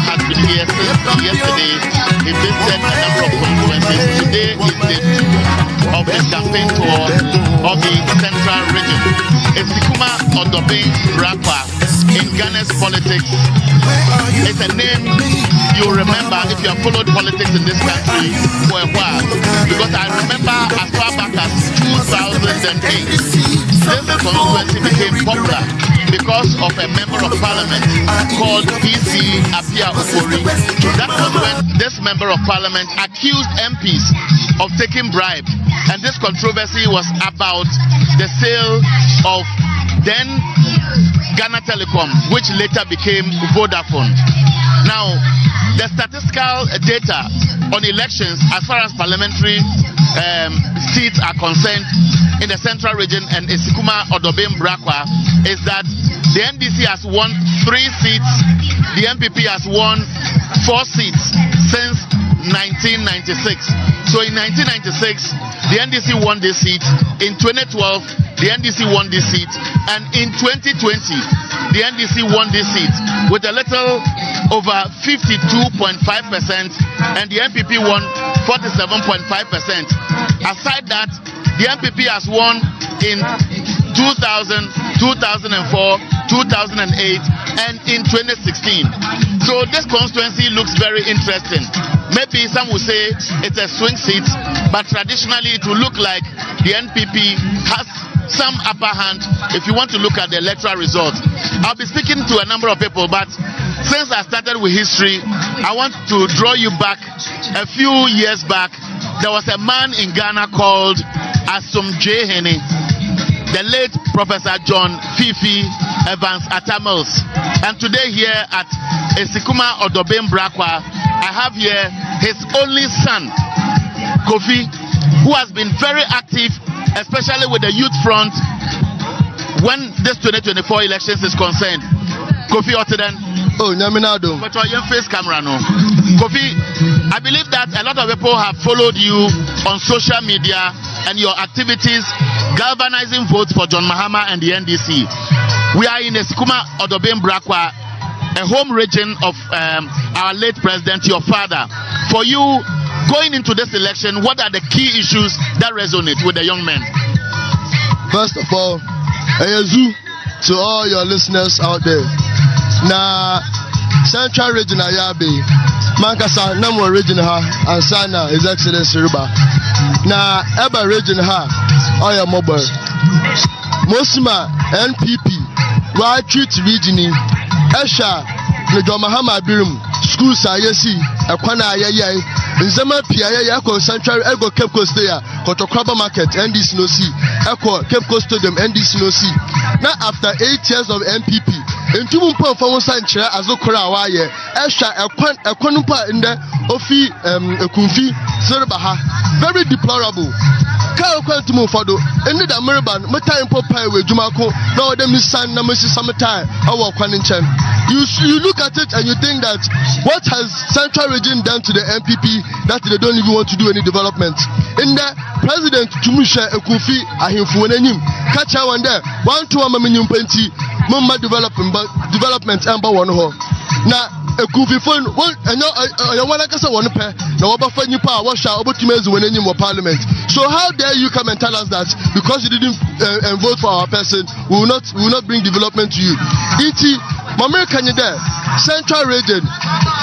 has been here since yesterday. He visited a number of constituencies. Today is day 2 of his campaign tour of the central region. Asikuma Brakwa in Ghana's politics. It's a name you remember if you have followed politics in this country for a while. Because I remember as far back as 2008, this constituency became popular because of a member of parliament called Kusi That was when this member of parliament accused MPs of taking bribe, and this controversy was about the sale of then Ghana Telecom, which later became Vodafone. Now, the statistical data on elections as far as parliamentary seats are concerned in the central region and Asikuma Brakwa is that the NDC has won 3 seats, the MPP has won 4 seats since 1996. So in 1996, the NDC won this seat. In 2012, the NDC won this seat. And in 2020, the NDC won this seat with a little over 52.5%, and the MPP won 47.5%. Aside that, the MPP has won in 2000, 2004, 2008, and in 2016. So this constituency looks very interesting. Maybe some will say it's a swing seat, but traditionally it will look like the NPP has some upper hand if you want to look at the electoral results. I'll be speaking to a number of people, but since I started with history, I want to draw you back a few years back. There was a man in Ghana called Asomdwehene, the late Professor John Fifi Evans Atamils. And today here at Asikuma Brakwa, I have here his only son, Kofi, who has been very active, especially with the youth front when this 2024 elections is concerned. Kofi Oteden. Oh, Nyaminado. But your face camera no. Kofi, I believe that a lot of people have followed you on social media and your activities galvanizing votes for John Mahama and the NDC. We are in Asikuma Brakwa, a home region of our late president, your father. For you, going into this election, what are the key issues that resonate with the young men? First of all, a zoo to all your listeners out there. Na Central Region Ayabe, Mankasa Namo Region ha, and Sana His Excellency Riba. Na Eba Region ha, Oya Mobile. Mosima NPP, Why Treat Region, Esha, John Mahama Birum, Schools Ayesi, Akwana Ayay, Nzema Pia Yako Central Ego Cape Coast there, Kotokraba Market, NDC no see, Echo Cape Coast Stadium, NDC no see. Now after 8 years of MPP, into Mumpa for one century as Okura Waye, Esha Equanumpa in the Ofi Kunfi Zerbaha, very deplorable. Kyle Quantum Fodo, ended a Murban, Matai Popai with Jumako, now them is son, Namasi Samatai, our Quaninchem. You look at it and you think that what has Central Region done to the MPP that they don't even want to do any development? In the President Tumusha Ekufi Ahimfuanim, catch one there, 1 to 1 million penti, Mumma development number 1 ho. Now, Ekufi phone, and you want to say 1 pair, no other funny power, wash out about to when any more parliament. So, how dare you come and tell us that because you didn't vote for our person, we will not bring development to you? E.T. American there, Central Region,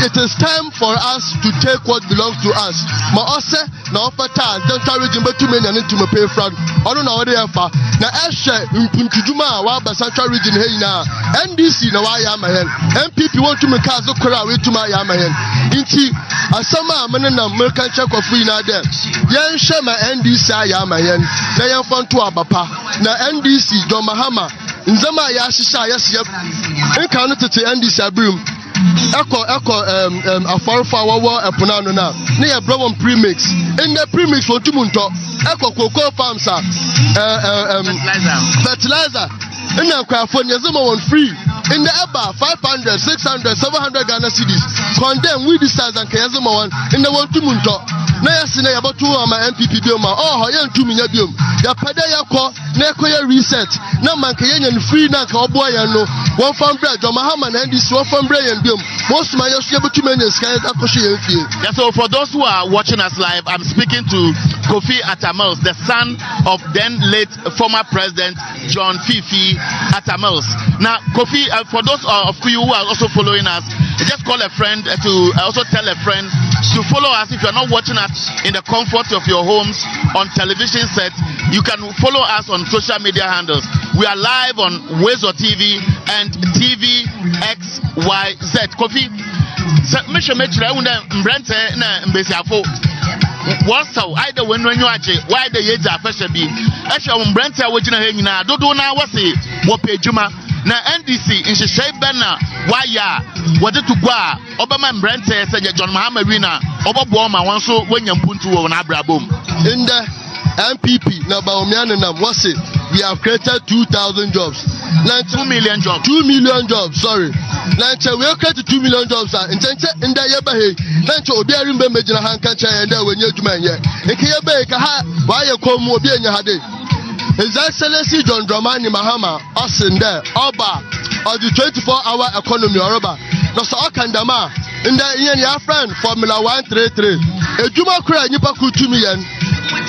it is time for us to take what belongs to us. Ma ose na ofata Central Region betu many and into my pay front. I don't know what they have for. Na eshe mpuntujuma wa ba Central Region hey na NDC na wa ya mahen. MPP want to make us okra we to my ya mahen. Inti asama amene na American check of free na there. Yen she ma NDC ya mahen. Na yen fon to abapa. Na NDC John Mahama Nzama ya shisha ya siya enka tete NDC abrim eko afarfa wawa epunano na ya bro premix in the premix for tumunto eko cocoa farms fertilizer ina kwa phone yazama one free in the EBA 500, 600, 700 Ghana cedis. Condemn we decide and Kayazama one in the one to Munto. Nayasina about 2 of my MPP bioma. Oh, I am 2 million biom. Ya Padaya ko, Nekoya reset. Na Mankayan free na cowboy and no 1 farm bread. Mahama and this 1 farm bread and biom. Most of my able to manage sky at Akoshi. Yeah, so for those who are watching us live, I'm speaking to Kofi Atamels, the son of then late former President John Fifi Atamels. Now, Kofi, for those of you who are also following us, just call a friend to also tell a friend to follow us. If you're not watching us in the comfort of your homes on television set, you can follow us on social media handles. We are live on Wezo TV and TVXYZ. Kofi, Mr. Mitchell, Brente, Mbesiafo. What's so either when you are why the years are fresh be. Actually, Brente, which you know, don't know what's it, what page Juma. Now, NDC in Shay Banner, why ya? What did to go? Obama Brente said John Mahama Rina, Obama once so when you put to an Abrabum. In the MPP, now Baomian, what's it? We have created 2,000 jobs. 2 million jobs. 2 million jobs, sorry. We have created 2 million jobs. In the Yabahe, Nancho, Obiarim Bemajina Hankacha, and there when you're Juman yet. In Kayabeka, why you come will be in your head? His Excellency John Dramani Mahama, us in there, Oba, or the 24-hour economy, or Oba. No, so Kandama, in the Ian friend, Formula 133. A Juma Kura, Nipaku 2 million.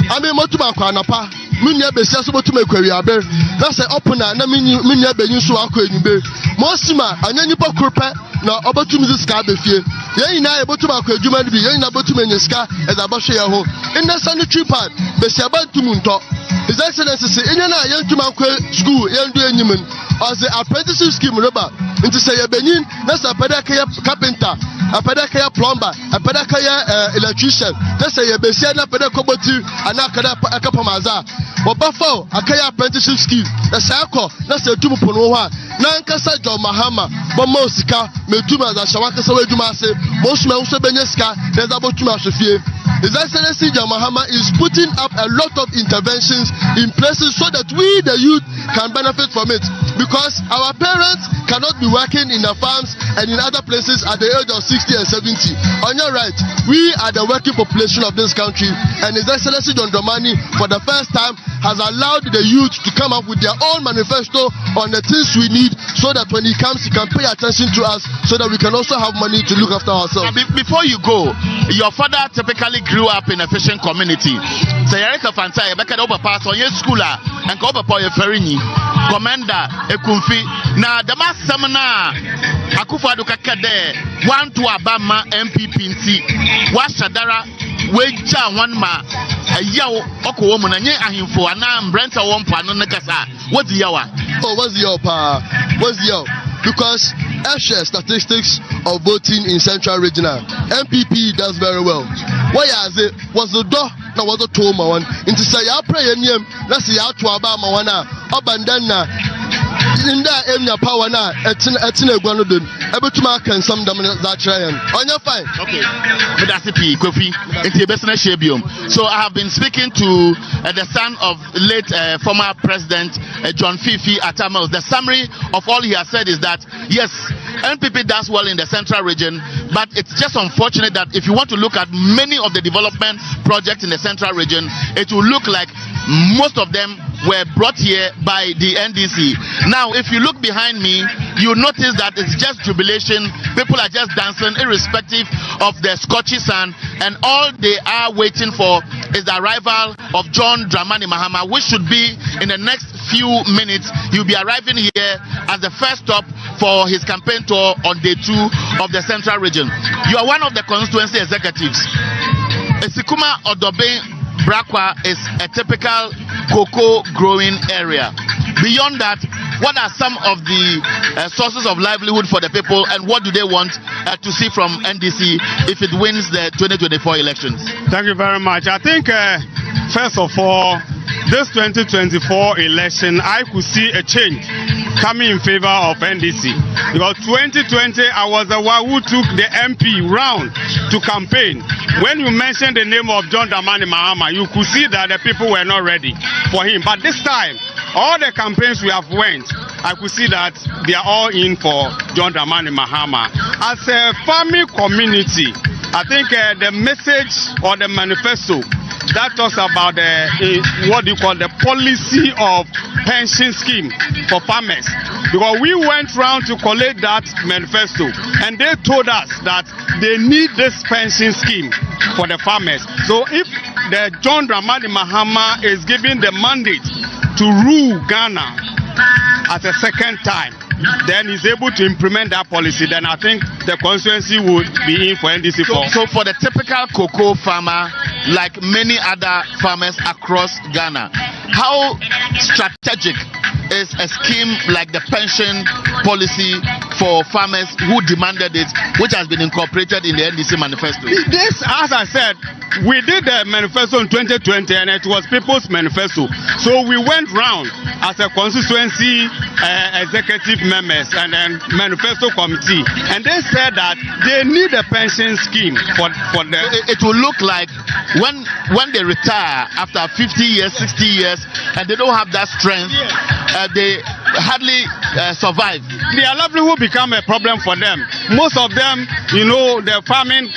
I mean, Motuma Kwanapa. Minya besia so botu mekwawi abe na se opuna na minya benyu so akọ enyube mosima anya nipa kropa na obotu mi ska befie ye nyina e botu akọ adwuma bi ye nyina botu menye ska e da bohwe ye ho in the sanitary pad besia bantum nto His Excellency say enya na ye ntuma akọ school ye ndu enyim or the apprenticeship scheme roba nti say ye benin na sa peda kaya carpenter apeda kaya plumber apeda kaya electrician na say ye besia na peda koboti ana kada akapamaza Wabafo, Akaya apprenticeship scheme, the Sako, that's a Tumu Ponoa, Nankasa John Mahama, Bomosika, Metuma, the Shawaka Dumase, most Mousa Beneska, there's about too much of fear. His Excellency John Mahama is putting up a lot of interventions in places so that we, the youth, can benefit from it. Because our parents cannot be working in the farms and in other places at the age of 60 and 70. On your right, we are the working population of this country, and His Excellency John Dramani, for the first time, has allowed the youth to come up with their own manifesto on the things we need so that when he comes, he can pay attention to us so that we can also have money to look after ourselves. Before you go, your father typically grew up in a fishing community. So Erika Fanta, Rebecca Oba Pass on your schooler and Koba Poya Ferini, Commander Ekumfi. Now, the mass seminar, Akufa Dukakade, 1 to Abama MPP, Washadara, Waja 1 ma. A yaw oko woman and ye ahimfo ana Brenta won pa no nakasa what's the yawa what's the yaw because share statistics of voting in Central Regional MPP does very well. Why is it was the door na was the toma one into say ya pray name na say ya to aba ma wana obandana in that area power na etin egwa no do ebetuma kan some dam that try on your fine. Okay, Medasipi Kofi into business shebium. So I have been speaking to the son of late former President John Fifi Atamels. The summary of all he has said is that yes, NPP does well in the Central region, but it's just unfortunate that if you want to look at many of the development projects in the Central region, it will look like most of them were brought here by the NDC. Now, if you look behind me, you notice that it's just jubilation. People are just dancing irrespective of the scorchy sun, and all they are waiting for is the arrival of John Dramani Mahama, which should be in the next few minutes. He'll be arriving here as the first stop for his campaign tour on day 2 of the Central region. You are one of the constituency executives. Asikuma Odobe Brakwa is a typical cocoa growing area. Beyond that, what are some of the sources of livelihood for the people, and what do they want to see from NDC if it wins the 2024 elections? Thank you very much. I think first of all, this 2024 election, I could see a change coming in favor of NDC. Because 2020, I was the one who took the MP round to campaign. When you mentioned the name of John Dramani Mahama, you could see that the people were not ready for him. But this time, all the campaigns we have went, I could see that they are all in for John Dramani Mahama. As a farming community, I think the message or the manifesto that talks about what you call the policy of pension scheme for farmers. Because we went round to collect that manifesto and they told us that they need this pension scheme for the farmers. So if the John Dramani Mahama is given the mandate to rule Ghana at a second time, then he's able to implement that policy, then I think the constituency would be in for NDC. So for the typical cocoa farmer, like many other farmers across Ghana, how strategic is a scheme like the pension policy for farmers who demanded it, which has been incorporated in the NDC manifesto? This, as I said, we did the manifesto in 2020 and it was people's manifesto. So we went round as a constituency executive members and then manifesto committee, and they said that they need a pension scheme for the... It will look like when they retire after 50 years, 60 years, and they don't have that strength, they hardly survive. Their livelihood become a problem for them. Most of them, the farming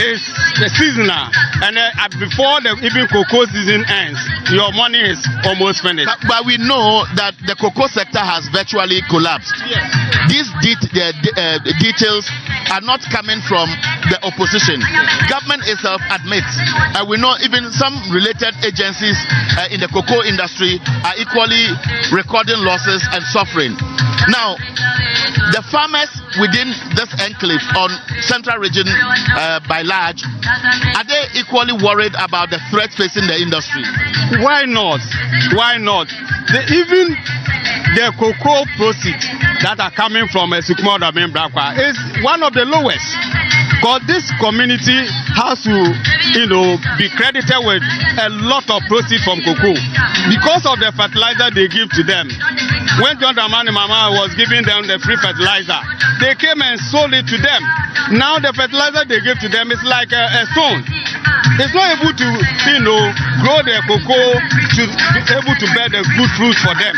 is seasonal, and before even cocoa season ends, your money is almost finished. But we know that the cocoa sector has virtually collapsed. Yes. These details are not coming from the opposition. Government itself admits, and we know even some related agencies in the cocoa industry are equally recording losses and suffering. Now, the farmers within this enclave on central region by large, are they equally worried about the threat facing the industry? Why not? Why not? Even the cocoa proceeds that are coming from Asikuma and Brakwa is one of the lowest. Because this community has to, be credited with a lot of proceeds from cocoa because of the fertilizer they give to them. When John Dramani Mahama was giving them the free fertilizer, they came and sold it to them. Now the fertilizer they give to them is like a stone. It's not able to, grow their cocoa to be able to bear the good fruits for them.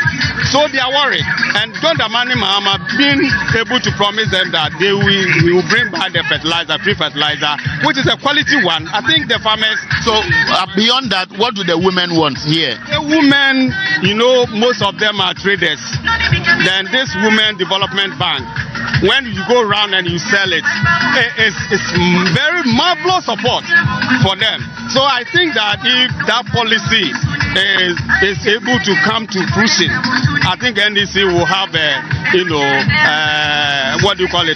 So they are worried. And John Dramani Mahama being able to promise them that they will bring back the fertilizer, free fertilizer, which is a quality one. I think the farmers... So beyond that, what do the women want here? The women, most of them are traders. Then this Women Development Bank, when you go around and you sell it, it's very marvelous support for them. So I think that if that policy is able to come to fruition, I think NDC will have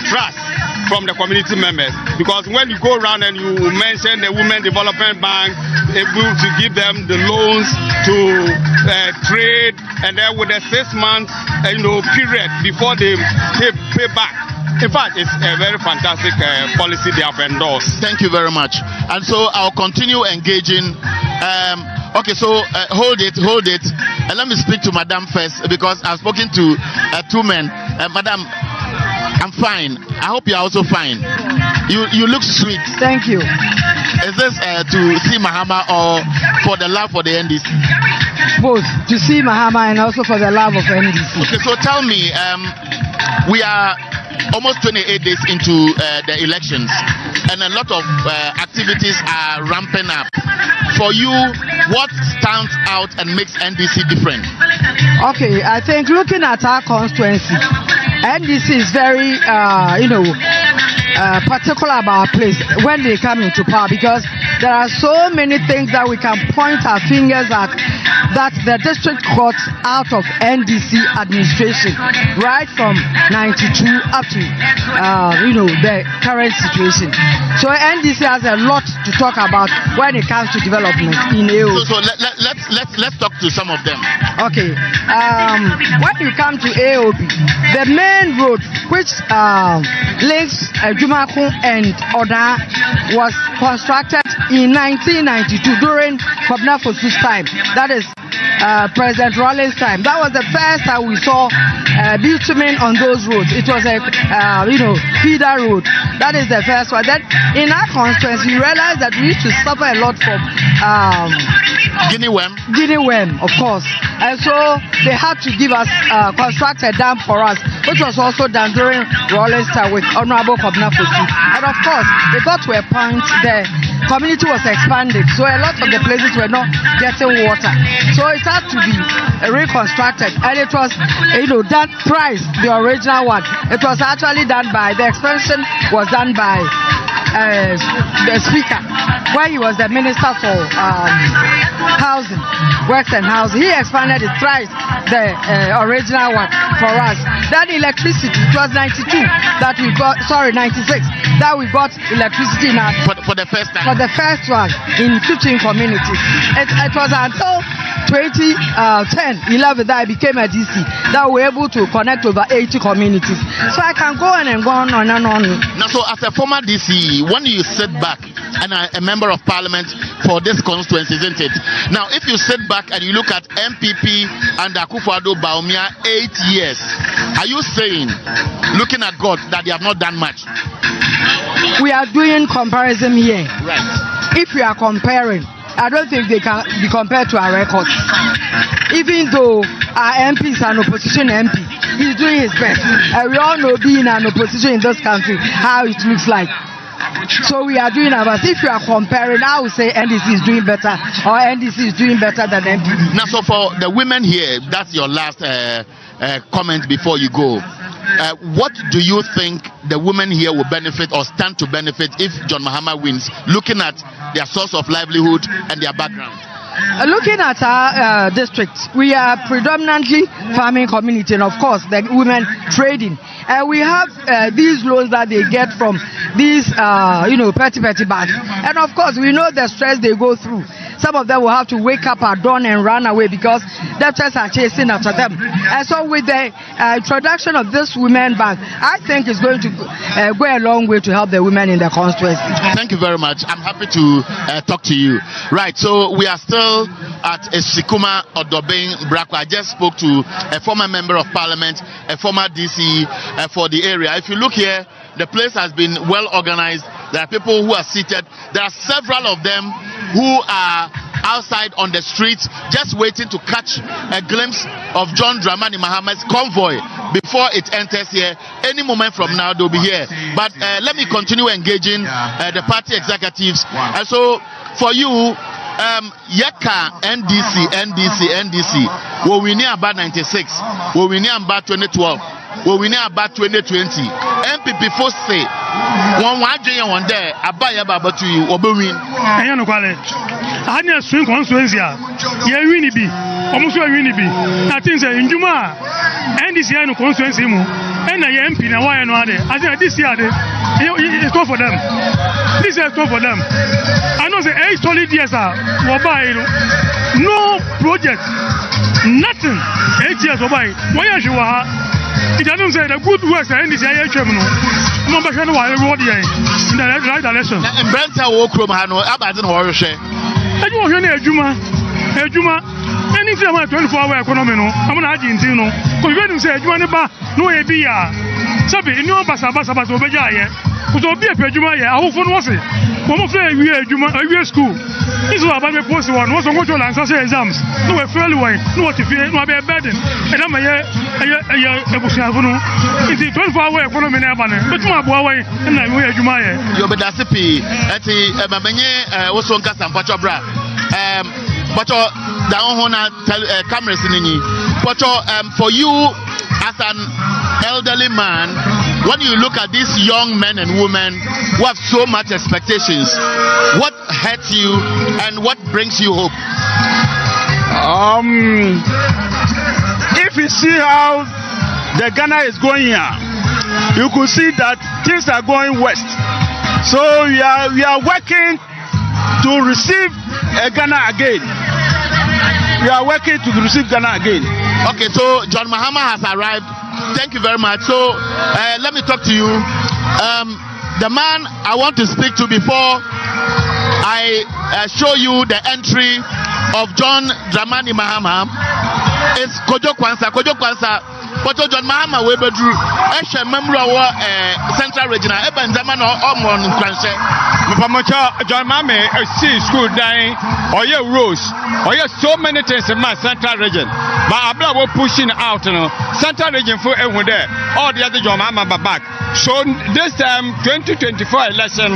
trust from the community members. Because when you go around and you mention the Women Development Bank, able to give them the loans to trade, and then with a 6-month period before they pay back. In fact, it's a very fantastic policy they have endorsed. Thank you very much. And so I'll continue engaging. Okay, so hold it. And let me speak to Madam first, because I've spoken to 2 men. Madam, I'm fine. I hope you're also fine. You look sweet. Thank you. Is this to see Mahama or for the love for the NDC? Both, to see Mahama and also for the love of NDC. Okay, so tell me, we are almost 28 days into the elections, and a lot of activities are ramping up. For you, what stands out and makes NDC different? Okay, I think looking at our constituency, NDC is very, particular about our place when they come into power, because there are so many things that we can point our fingers at that the district courts out of NDC administration, right from 92 up to the current situation. So NDC has a lot to talk about when it comes to development in AOB. So let's talk to some of them. Okay, when you come to AOB, the main road which links Jumaku and Oda was constructed in 1992 during Kwabena Fosu's time. That is President Rawlings' time. That was the first time we saw bitumen on those roads. It was a feeder road. That is the first one. Then in our constituency, we realized that we used to suffer a lot from Guinea worm, of course. And so they had to give us construct a dam for us, which was also done during Rawlings' time with Honorable Kobna Kusi. And of course, they got to a point the community was expanded, so a lot of the places were not getting water. So it had to be reconstructed, and it was done twice, the original one. It was actually done by, the expansion was done by the speaker, where he was the minister for housing, works and housing. He expanded it twice, the original one for us. Then electricity, it was 92 that we got, 96, that we got electricity in our, for the first time. For the first one in 15 communities. It was until 2010-11 that I became a DC that we were able to connect over 80 communities. So I can go on and go on and on. Now, so as a former DC, when you sit back and a member of parliament for this constituency, isn't it? Now, if you sit back and you look at MPP and Akufo-Addo Bawumia 8 years, are you saying, looking at God, that they have not done much? We are doing comparison here. Right. If we are comparing, I don't think they can be compared to our records. Even though our MP is an opposition MP, he's doing his best. And we all know being an opposition in this country, how it looks like. So we are doing our best. If you are comparing, I would say NDC is doing better, or NDC is doing better than MPP. Now, so for the women here, that's your last comment before you go. What do you think the women here will benefit or stand to benefit if John Mahama wins, looking at their source of livelihood and their background? Looking at our district, we are predominantly farming community, and of course the women trading. We have these loans that they get from these petty bags, and of course we know the stress they go through. Some of them will have to wake up at dawn and run away because debtors are chasing after them. And so with the introduction of this women bank, I think it's going to go a long way to help the women in the constituency. Thank you very much. I'm happy to talk to you. Right, so we are still at Asikuma Odobeng Brakwa. I just spoke to a former member of parliament, a former DC for the area. If you look here, the place has been well organized. There are people who are seated. There are several of them who are outside on the streets just waiting to catch a glimpse of John Dramani Mahama's convoy before it enters here. Any moment from now they'll be here. But let me continue engaging the party executives. And so for you, Yeka NDC will we near about 96, will we near about 2012, will we near about 2020. MPP first say one one day abaya baba to you obewin. Ayano kwale. Anya swing constituency a ye win bi. Omuso win bi. Na things njuma NDC anu constituency mu. Na ye MP na why no ade. I say this year it's good for them. This is good for them. I know say 8 solid years are no project, nothing. 8 years why you are. It doesn't say the good works and this year criminal. No matter what reward in the right direction. And Brenta will come hano abandon horror share. I don't hear a Juma. Anything about 24-hour economy. I'm not Argentino. Because when you say Juma no a beer. Sabi, no basa obeja. Because be a Juma, I hope for was it. One of the Juma, a school. This is about the post one. Was on control and social exams. No, a fairly way. No, what if you no be a burden. And I'm a Bushavuno. It's a 24-hour economy. But my boy, and I wear Juma. You'll be that's a P. At the Mamanye was on Castan Pachabra. But down on cameras in you. But for you as an elderly man, when you look at these young men and women who have so much expectations, what hurts you and what brings you hope? If you see how the Ghana is going here, you could see that things are going west. So we are working to receive Ghana again. We are working to receive Ghana again. Okay, so John Mahama has arrived. Thank you very much. So let me talk to you. The man I want to speak to before I show you the entry of John Dramani Mahama is Kojo Kwanza. But John Mahama we bedru ehwe member of Central Regional Eben Zaman Omon Kwanse. Mpamocha John Mahama see school dying or your roads or so many things in my Central Region. But Abla we pushing out Central Region for everyone there. All the other John Mahama back. So this time 2024 election,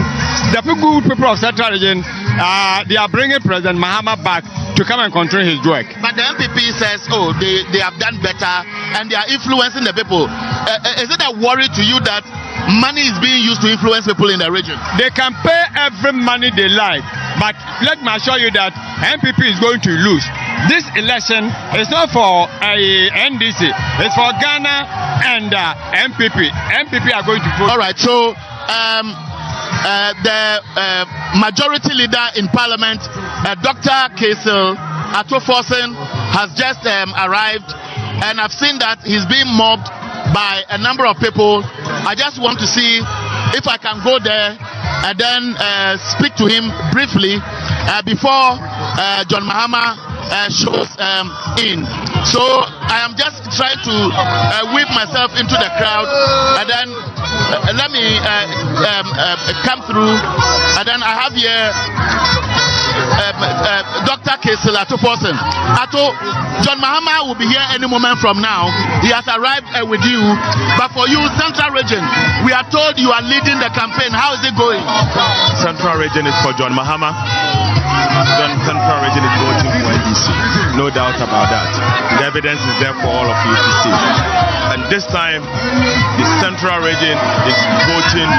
the good people of Central Region they are bringing President Mahama back to come and continue his work. But the MPP says, oh, they have done better and they are influencing the people. Is it a worry to you that money is being used to influence people in the region? They can pay every money they like, but let me assure you that MPP is going to lose. This election is not for NDC, it's for Ghana and MPP. MPP are going to vote. All right, so the majority leader in parliament, Dr. Kaisel Atoforsen, has just arrived, and I've seen that he's being mobbed by a number of people. I just want to see if I can go there and then speak to him briefly before John Mahama shows in. So I am just trying to weave myself into the crowd, and then let me come through, and then I have here Dr. Kaisel Atoforsen. John Mahama will be here any moment from now. He has arrived with you, but for you, Central Region, we are told you are leading the campaign. How is it going? Central Region is for John Mahama. Central Region is voting for NDC. No doubt about that. The evidence is there for all of you to see. And this time, the Central Region is voting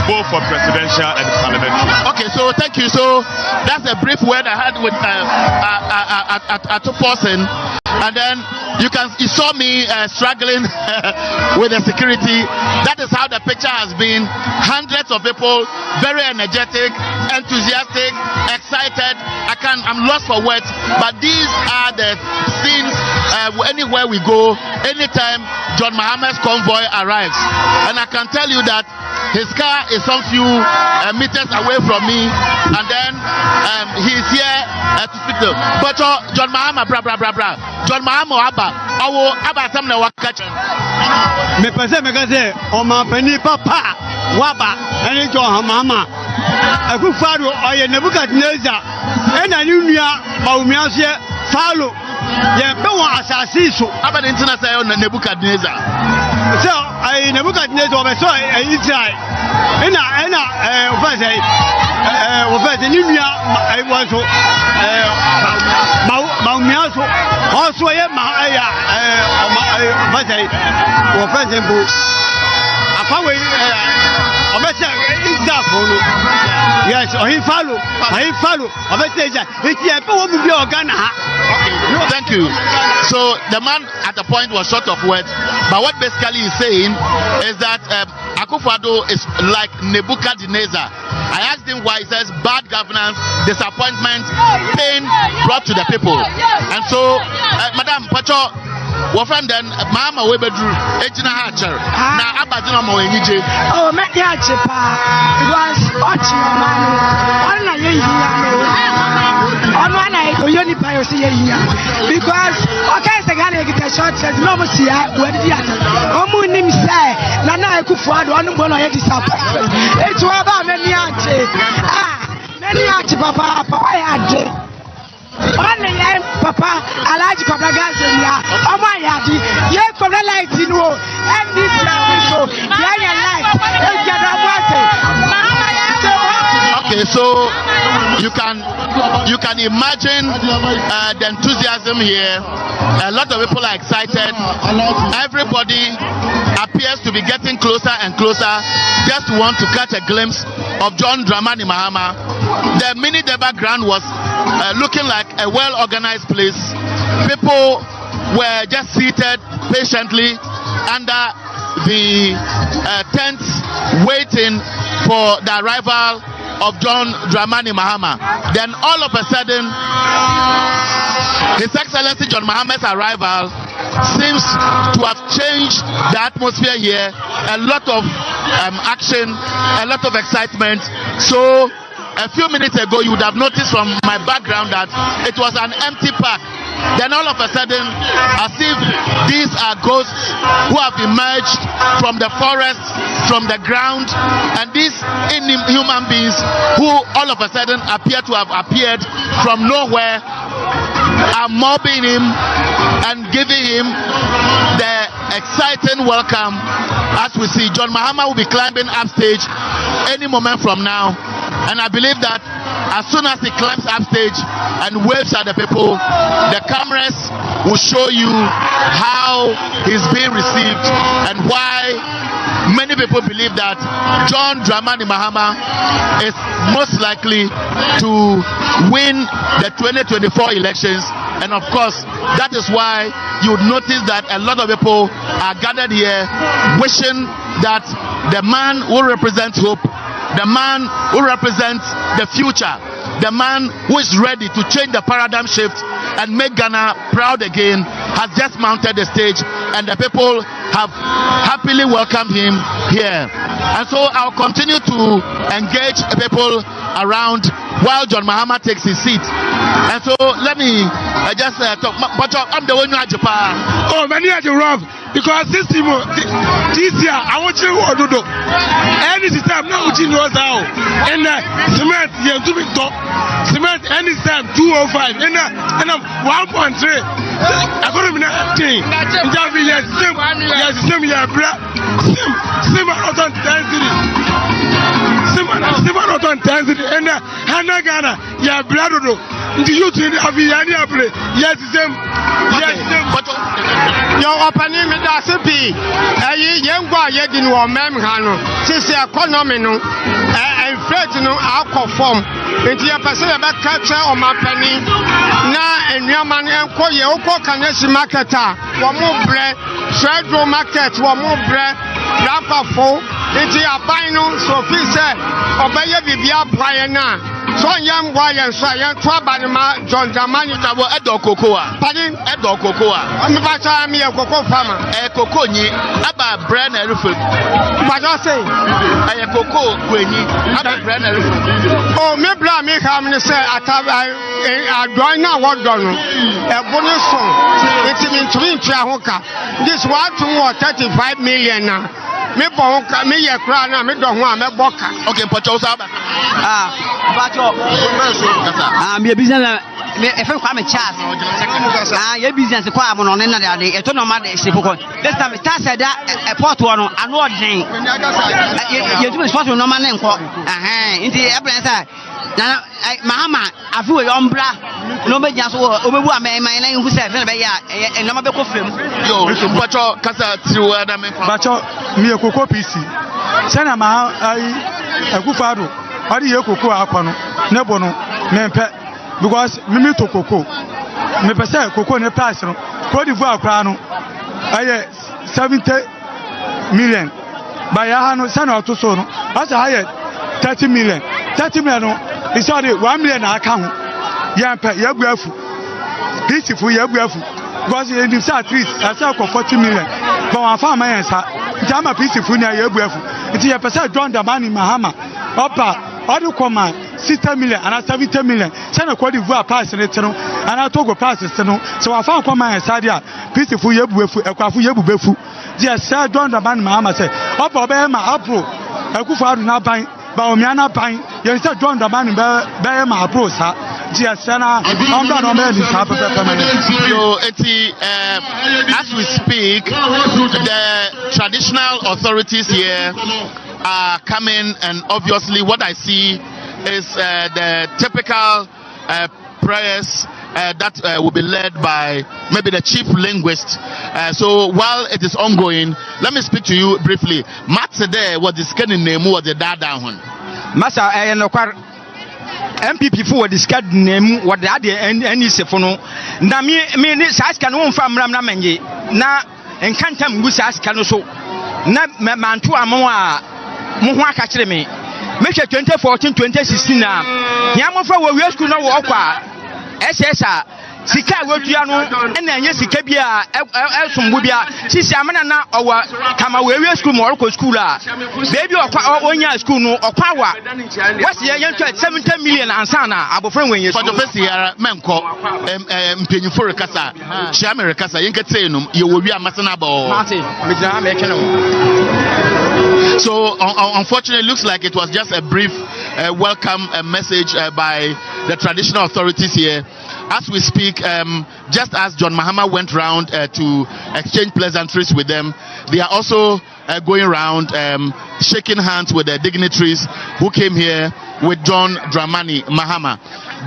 both for presidential and parliamentary. Okay, so thank you. So that's a brief word I had with Atoforsen. And then you saw me struggling with the security. That is how the picture has been. Hundreds of people, very energetic, enthusiastic, excited. I'm lost for words. But these are the scenes anywhere we go, anytime John Mahama's convoy arrives. And I can tell you that his car is some few meters away from me, and then he's here to speak to. But John Mahama, John Mahama, Abba, Samna Wakacha. Me pese Oma Penny Papa, Waba, and John Mahama. A good father or a Nebuchadnezzar, and a new Baumiasia, Falo, Yabawa Assassin. Abba International Nebuchadnezzar. So I Nebuchadnezzar, I saw a Israel. And I was a new I was Baumiaso, also a Mahaya, for example, yes, or he follow. I bet thank you. So the man at the point was short of words, but what basically he's saying is that Akufo-Addo is like Nebuchadnezzar. I asked him why. He says bad governance, disappointment, pain brought to the people. And so, Madam Pacho, Wafan then Mahama Webedru, Ejina Hatcher. Now Abadina Moenije. Oh, make the Hatcher was watching money. On one night, Oyoni Piosi because okay, the Ghana get a short says no more see where the other. Omunim say, Nana Akufo-Addo, I'm going to disappoint. It's about many Hatcher. Many Hatcher, Papa, Papa. Papa, Alaji Papa Gazania, oh my yadi, ye from the light in war, and this show, okay, so you can imagine the enthusiasm here. A lot of people are excited. Everybody appears to be getting closer and closer, just want to catch a glimpse of John Dramani Mahama. The mini Deba ground was looking like a well-organized place. People were just seated patiently under the tents, waiting for the arrival of John Dramani Mahama. Then all of a sudden, His Excellency John Mahama's arrival seems to have changed the atmosphere here. A lot of action, a lot of excitement. So a few minutes ago, you would have noticed from my background that it was an empty park. Then all of a sudden, as if these are ghosts who have emerged from the forest, from the ground, and these inhuman beings who all of a sudden appear to have appeared from nowhere are mobbing him and giving him the exciting welcome. As we see, John Mahama will be climbing upstage any moment from now, and I believe that as soon as he climbs upstage and waves at the people, the cameras will show you how he's being received and why many people believe that John Dramani Mahama is most likely to win the 2024 elections. And of course, that is why you would notice that a lot of people are gathered here wishing that the man who represents hope, the man who represents the future, the man who is ready to change the paradigm shift and make Ghana proud again, has just mounted the stage, and the people have happily welcomed him here. And so I'll continue to engage people around while John Mahama takes his seat. And so let me just talk. But I'm the one who has oh, many are rough. Because this year, I want you to do. Any time now, you know how. And cement, you have to be top. Cement, any time 205. And I'm 1.3. I got to be nothing. Yes, same year, black. Same out on density. Same out on density. And Hannah Ghana, yeah, blood. Do you think I'll be any play? Yes, same. Yes, same. Your opening. That's a P. Young boy, you didn't want Memhano. Since the economy, no, and Fred, no, alcohol form. Into your person about culture or my penny. Now, and your man and call your Kanesi marketer. One more bread, Federal market, one more bread, rapper for. Into your bino, so he said, obey your Bibia Briana. So young boy and so young Trabanima, John Damani, Edo Cocoa. Pardon? Edo Cocoa. I'm about to me a cocoa farmer. Cocoa, about brand and roof. But I say, I am Cocoa, Queenie, about brand and roof. Oh, maybe I make how many say I join now what done. A bonus song. It's in between Trahoka. This one to 35 million now. Me bonka, me a crown, me don't want me boka. Okay, but you have your business. If I come a chance, your business is quite on another day. It's no matter. This time, it said that a port one, an odd thing. You're doing what no man in the evidence. Mahama, I feel umbra. Nobody just over my name who said, and no matter film. Yo, but your casa through Adam, but your cocoa PC. Sena Maha, I go fado. How do you cocoa aquano? Nebono, Mempe. Because Mimi to cocoa. Me per se cocoa ne price no. Cote d'Ivoire crano. Aye 70 million. By Yahano Sana to Sono. As a higher 30 million. 30 million. It's already 1 million account. Yampa, Yabuafu. This if we Yabuafu. Because in the South East, I sell for 40 million. But I found my answer. Jama peaceful near Yabuafu. It's a percent John Damani Mahama. Opa. Other command 60 million and 70 million. Send a Cote d'Ivoire pass in it, and I talk of passes. So I found command and Sadia, peaceful Yabuafu, a Kafu Yabuafu. Yes, Sir John Damani Mahama said, Opa Behema Apro, a Kufa not buying, Baomiana buying, you said John Damani Behema Apro, sir. Yes, Sana, I'm not on this happen. As we speak, the traditional authorities here are coming, and obviously what I see is the typical prayers that will be led by maybe the chief linguist. So while it is ongoing, let me speak to you briefly. Matsede was the scanning name was the dada one. Masa MPP for the scat name what the idea and Sefono. Na me size can one from Ramnamengi. Na and can't tell me size can so. Na mantu amoa. Muhwa kachire me. Make 2014 2016 na. Yamo fa we school na wo kwa. SSA sika wetua no na enye sika bia esombo bia sisi amana na owa kama wewe school mo orko school a baby onya school no okwawa wasi ye 70 million ansana abofren wenye school fotofesi ara menko mpenyufo rekasa chiame rekasa yenkete enum ye wo wi amasana ba Martin midna me kene. So unfortunately, it looks like it was just a brief welcome message by the traditional authorities here. As we speak, just as John Mahama went round to exchange pleasantries with them, they are also going around shaking hands with the dignitaries who came here with John Dramani Mahama.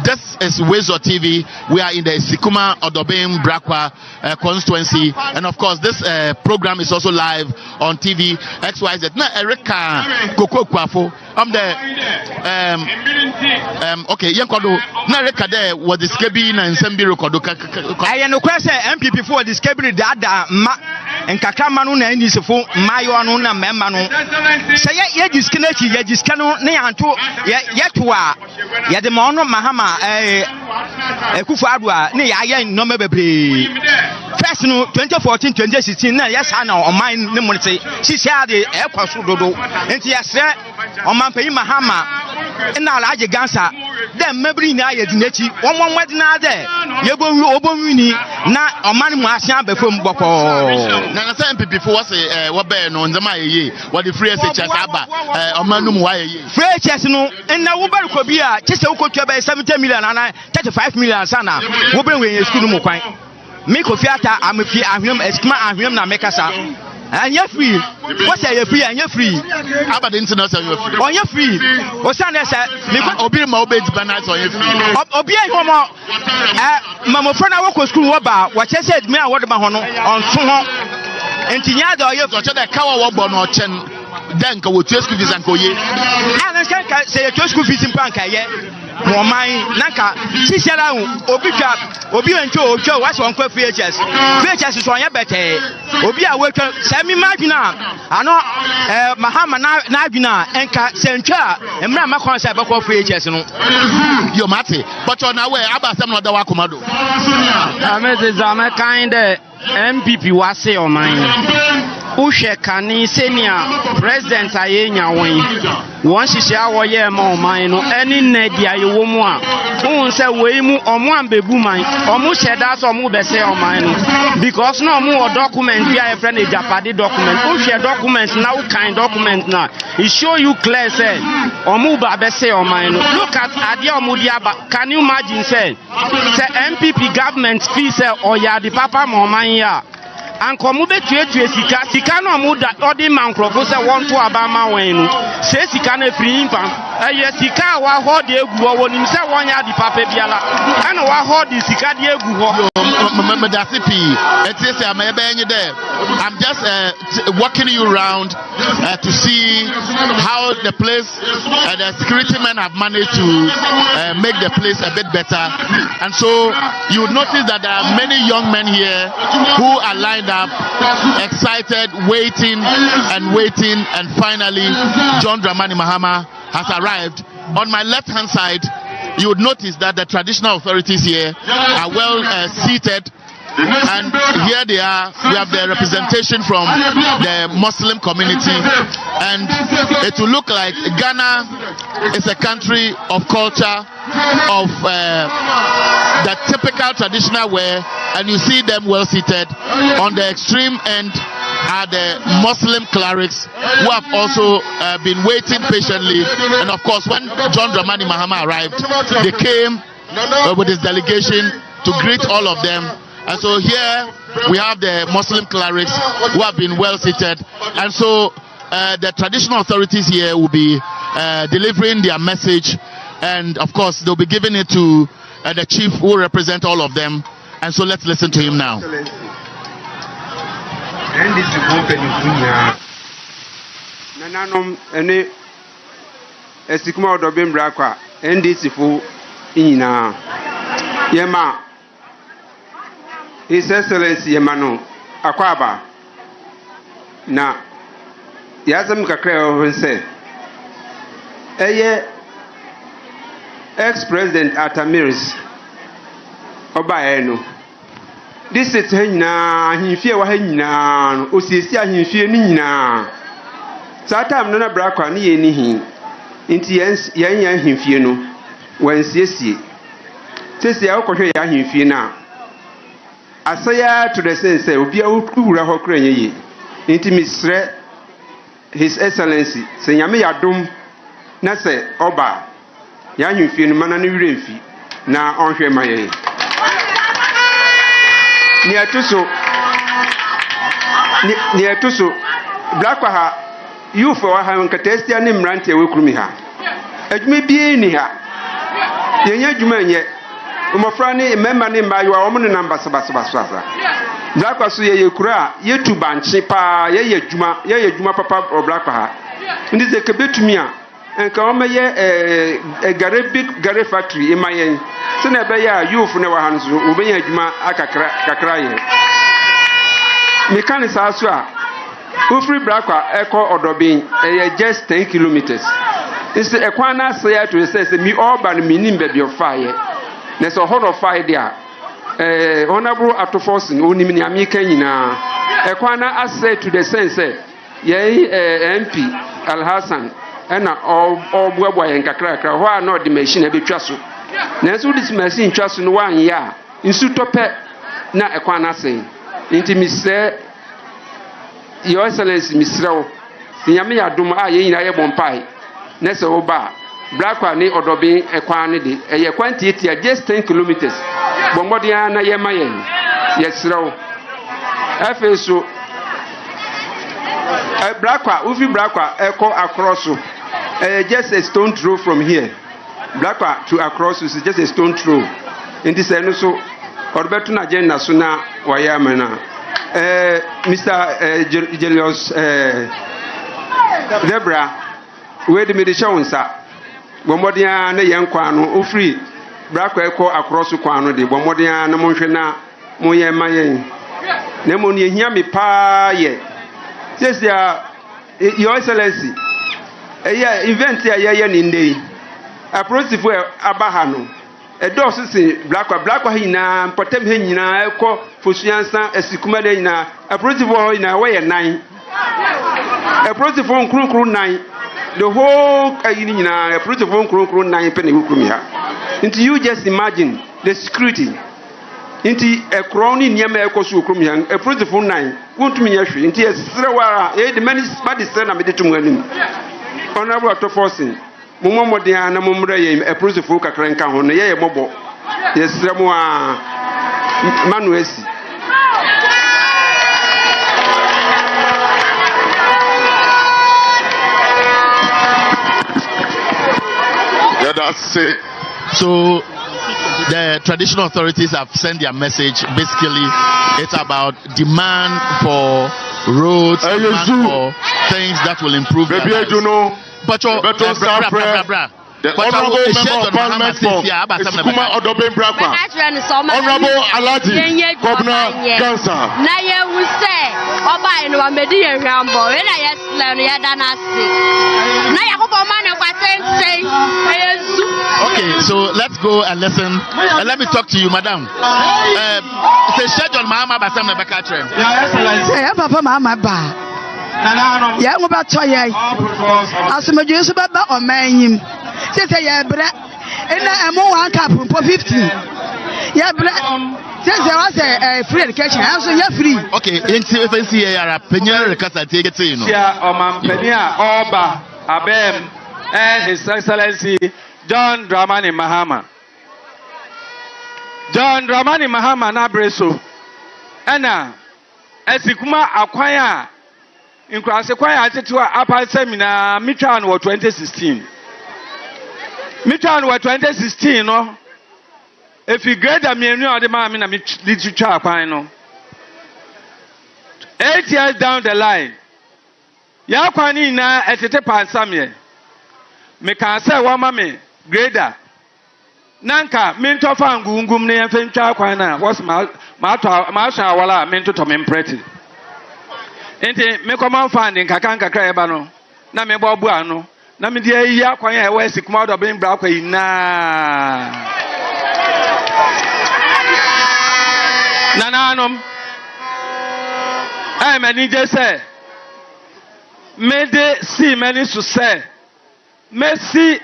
This is Wezo TV. We are in the Asikuma Odobem Brakwa constituency, and of course this program is also live on TV XYZ. Na Erika Koko Kwafo. I'm there. Okay, Yankodo. Na Erika there was the skebi na nsembi rekodo. I no question MPP for the skebi dada ma nkaka manu na ndi sefo mayo anu na memma no. Say ye disconnect ye discano na yanto ye to a ye de mo no Mahama Kufu Adwa ne ya no bebre. First no 2014 2016 na yes na o man ne monete sisi ade e kwaso dodo. Enti yasre o man pay Mahama na alaje gansa dem mebri na ye dinachi won wadi na de ye obonwini na o man mu asia befom boko. Na say MPP for was what be no ndema ye what the free SHS aba o man mu wa ye free SHS no na wo bar ko bia chese wo ko twa be 70 million and 35 million sana wo be we school mu kwan me ko fiata amfi ahwem Asikuma ahwem na mekasa anya free what say you free anya free aba the international you free onya free o sana say me obi ma obe banat on you free obi ahwo mo mamofo na wo ko school wo ba wo chese me a wo de ba ho no onso ho entinya da oye so che de kawa wo bo no chen den ka wo tu school fees anko ye ana say you school fees mpanka ye Momai Naka, Sisera, Obika, Obi and Joe, what's on VHS? VHS is on your better. Obi, I work Sammy Magina. I know Mahama Nagina and Centra and Mamma concept of VHS. You're Mati, but on our way about some of the Wakumado. I'm kind MPP was say on mine. Ushe kani senior president ayenya wen won hihye awoye ma o man no eni nadi ayewo mu a won se we mu omo ambebu man omo sheda so omo be se o man no because no omo document bi a friend Japade document ushe document na u kind document na it show you clear say omo ba be se o man no look at ade omo dia ba can you imagine say MPP government fee say oya the papa mo man ya anko mu betuetue sika no mu da odi mankrofo se won to abama wen no se sika na free mpa eye sika wa ho de egu wo nim se won ya di papa biala ana wa ho di sika de egu ho I'm just walking you around to see how the place the security men have managed to make the place a bit better, and so you would notice that there are many young men here who are lined up, excited, waiting, and finally John Dramani Mahama has arrived. On my left hand side, you would notice that the traditional authorities here are well seated, and here they are. We have the representation from the Muslim community, and it will look like Ghana is a country of culture, of the typical traditional wear, and you see them well seated. On the extreme end are the Muslim clerics who have also been waiting patiently, and of course when John Dramani Mahama arrived, they came with his delegation to greet all of them. And so here we have the Muslim clerics who have been well seated, and so the traditional authorities here will be delivering their message, and of course they'll be giving it to the chief who will represent all of them. And so let's listen to him now. Nananom ene Asikuma Odobem Brakwa NDC fu inyina yema His Excellency Yemano Akwaba na yazam kakra ohunse ex-president Atamiris ɔbaeɛ no district ha nyinaa ahemfie wɔ ha nyinaa no osiesie ahemfie no nyinaa saa time no na Brakwa ne yɛ ni hi nti yɛn ahemfie no wɔnsiesie sɛsie a wokɔhwɛ yɛ ahemfie no a asɛyɛ to the sense sɛ obi a wowura hɔ kora nyɛ yie nti mesrɛ His Excellency sɛ nyame yɛadom na sɛ ɔba yɛ ahemfie no mana no werɛ mfi na ɔnhwɛ ma yɛn nea ɛto so Brakwa ha youth wɔ ha nkataasia ne mmerante a wɔkuru mi ha adwuma biara ni ha yɛnyɛ adwuma nyɛ mmɔfra ne mmarima ne mmaayewa wɔn ne nam basabasabasa Brakwa so yɛyɛ kuro a yɛtu bankye paa yɛyɛ adwuma papa wɔ Brakwa ha nti sɛ kɛbɛtumi a nka wɔmɛyɛ gare factory ɛma yɛn sɛnea ɛbɛyɛ a youth ne wɔ ha no so wɔbɛyɛ adwuma kakra yɛ meka ne saa so a wofiri Brakwa ɛkɔ Ɔdɔben ɛyɛ just 10 kilometers nso ɛkwan no asɛ yɛ to sɛ mi ɔba no menim baabi ɔfaeɛ na sɛ ɔhɔ no ɔfaeɛ de a honorable Atofos no onim nea meka nyinaa ɛkwan no asɛ to the sense sɛ yɛn MP Alhassan ɛna ɔboaboa yɛn kakrakra hɔ a na ɔde machine ɛbɛtwa so nanso wode machine twa so no woanyɛ a nsu tɔpɛ na ɛkwan no asɛn nti mesrɛ Your Excellency mesrɛ wo sɛ nyame yɛ adom a yɛn nyinaa yɛbɔ mpae na sɛ woba a Brakwa ne Ɔdɔben ɛkwan no de ɛyɛ kwan tietia just 10 kilometers bɔ mmɔden a na yɛma yɛn yɛsrɛ wo afei so Brakwa wofi Brakwa ɛkɔ across so just a stone throw from here Brakwa to across is just a stone throw nti sɛ no so ɔdebɛto no agenda so na wɔyɛ ama no Mr. Julius Debra where the medical nsa bombodia na yen kwan no ofri Brakwa ekọ across kwan no de bombodia na monhwe na moye mayen na mo ne hia me pa ye sesia Your Excellency event ya ye ni ndey aprosifo abaha no edo so se Brakwa hina potem he nyina ekọ fosuansa Asikuma de nyina aprosifo ho nyina we ye nan aprosifo nkrunkru nan the whole nyina aprosifo nkrunkru nan pe na wukumi ha nti you just imagine the security nti ekro ni niam ekọ so wukumi ha aprosifo nan wontumi nya hwe nti esrewa the many body sre na medetum anim honorable Atofosin mumomodea na mumre ye aprosifo kakra nka ho na ye mobo yesremo a manuesi yeah, that's it. So the traditional authorities have sent their message. Basically it's about demand for roads, demand for things that will improve their lives. But the Honorable Member of Parliament for Asikuma Ɔdɔben Brakwa, Honorable Alhaji Governor Gansa. Na ye wuse oba eno amedi ye hwambo we na yes le no ye da na se na yakobo ma ne kwatente yesu. Okay, so let's go and listen. Let me talk to you, madam. Say schedule Mahama basam na beka trem. Say papa Mahama ba. Ya ngo ba to ye. Asomedwe so ba omanyim. Say ye bra. Ena emo 1 cup for 50. Ye bra. Say was a free education. Also ye free. Okay, if here are penye rekasa take it you know. Yeah, Omampenia Oba Abem and His Excellency John Dramani Mahama. John Dramani Mahama na breso. Ena Asikuma akwanya inkrase kwanya atetua apa seminar mitwa no 2016. Mitwa no 2016 no. If you grade a mienu or the mammy na literature akwan no. 8 years down the line. Ya kwani na etete pansamye. Me kan say wa mame grader. Nanka minto fa ngungum ne yemfentwa akwan na was ma sha wala minto to me mpreti. Enti me command funding kakra eba no. Na me bo bu ano. Na me dia yi akwan ya we Asikuma Ɔdɔben Brakwa yi na. Nuanom, I am an India say, may they see many to say, may see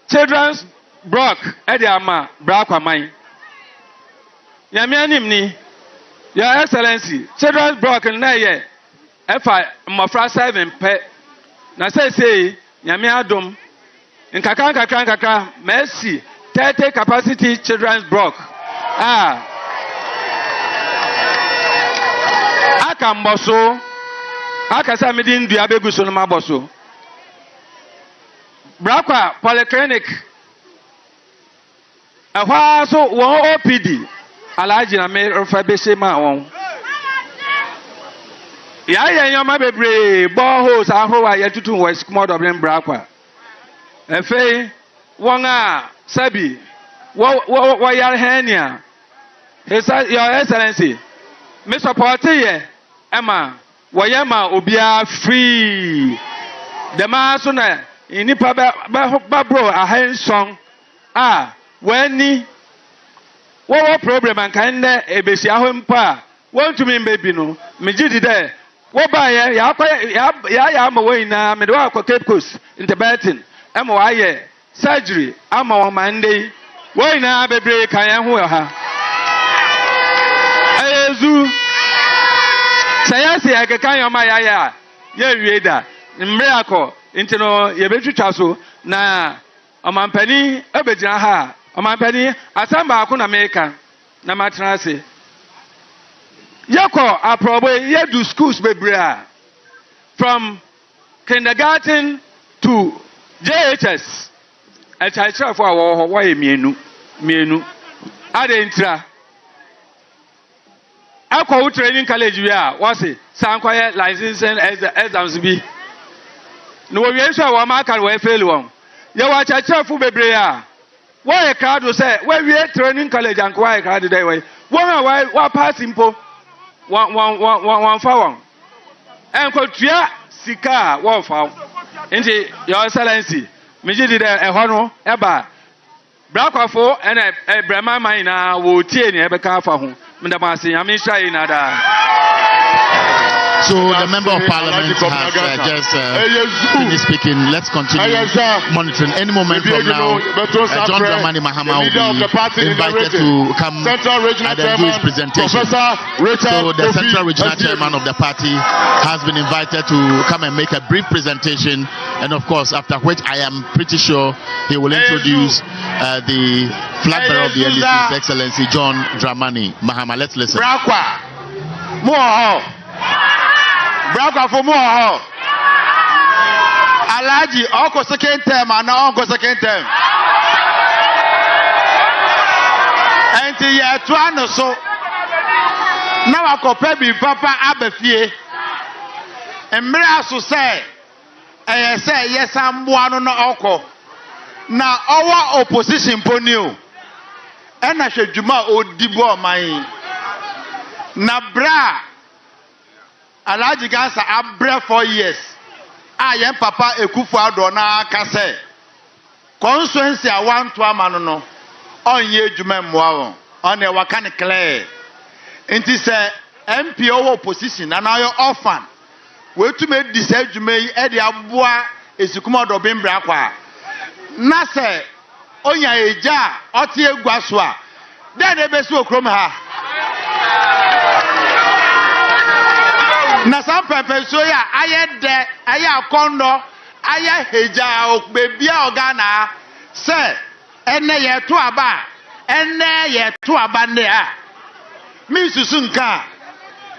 children's Brock, Ediama, Brakwa mine. Yamianimni, Your Excellency, children's Brock and Naye, F.I. Mafra 7 pet. Na say, Yamiadum, in Kakaka, Mercy, 30 capacity children's Brock. Akamboso, Akasamidin Diabegusunama Boso. Brakwa Polyclinic. So one OPD, Alaji na me refabese ma won. Ya yoma bebre boreholes ahowa yetutu wo Asikuma Dublin Brakwa. Efe won a sabi wo yar hania. Your Excellency, me support ye Emma wo yema obia free. The man so na inipa ba bro a handsome when what problem and kind of a besi ahompa want to mean baby no me jidi there what by ya am away na me do akwa Cape Coast in the Tibetan am why surgery am on Monday why na bebre kan ho ha ayezu sayasi akeka yoma ya wieda miracle intino ye betwitwa so na amampani abegyina ha Amampani, asamba akuna meka na matrase. Yako aprobe ye do schools bebrea from kindergarten to JHS. A child for our why mienu. Adentra. Ako training college we are was it Sankwaya licensing exams be. No we ensure wa maka we fail one. You watch a child for bebrea. Why a crowd will say, where we are training college and quiet crowd today? One pass simple, one for one. And Kotria Sika, one for. Into Your Excellency, Mijid a honor, Eba, Brakwa for and a Brahma Mina will tear in every car for whom, Mendamasi, I'm in So the member of parliament has just finished speaking. Let's continue monitoring. Any moment from now, John Dramani Mahama will be invited to come and do his presentation. So the Central Regional Chairman of the party has been invited to come and make a brief presentation, and of course, after which I am pretty sure he will introduce the flag bearer of the NDC, His Excellency John Dramani Mahama. Let's listen. Brakwa for more. Alaji, Uncle second term, and now Uncle second term. And the year 2 so. Now I compare me, Papa Abefie. And Mirasu say, I say, yes, I'm one on the Oko. Now our opposition ponu. And I should Juma Odibo my. Nabra. Alaji Gansa abre 4 years. I am Papa Ekufuado na kase. Constituency a 1 to amano no. Onye djuma mmoa on e wakane clear. Enti se MPO opposition na na yo orphan. We to make this djuma yi e de aboa Asikuma Dublin Brakwa. Na se onya eja oti egua so a. Den e be so okrom ha. Na some pepe so ya aye de aye akondo aye heja okbebia ogana se ene ye to aba ne a mi susu nka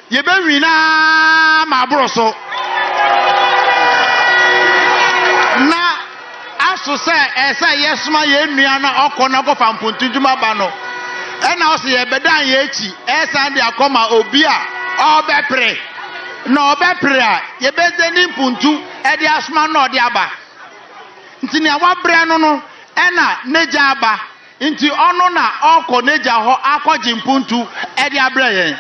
ye be wina ma broso na aso se esa yesuma ye nua na okona go fampuntunjuma ba no ena o se ye bedan ye echi esa de akoma obi a obepre no obepre ye bezeni puntu e de asuma no de aba ntini awabre no ena neja aba nti ono na oko neja ho akwaji mpuntu e de abre yen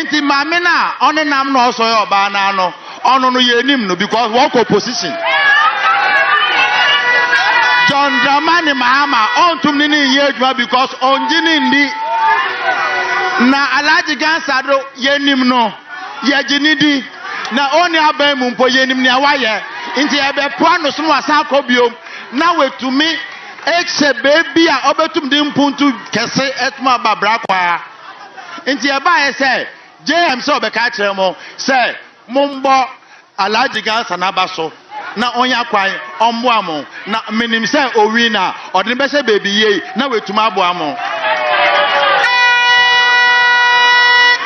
nti mame na ono nam no so yo ba na no ono no ye nim no because work opposition John Dramani Mahama on tum ni ye adwuma because onjini ndi na Alhaji Gansado yenim no ye ginidi na oni aban mu mpo yenim ne awaye nti ebe po no so wasa akobiom na wetumi eche baby a obetum di mpuntu kese etuma ba Brakwa nti eba ye se JM so obeka kire mo se mumbo Alhaji Gansado abaso na onya kwan ombo amo na minim se owi na odin be se baby ye na wetuma abo amo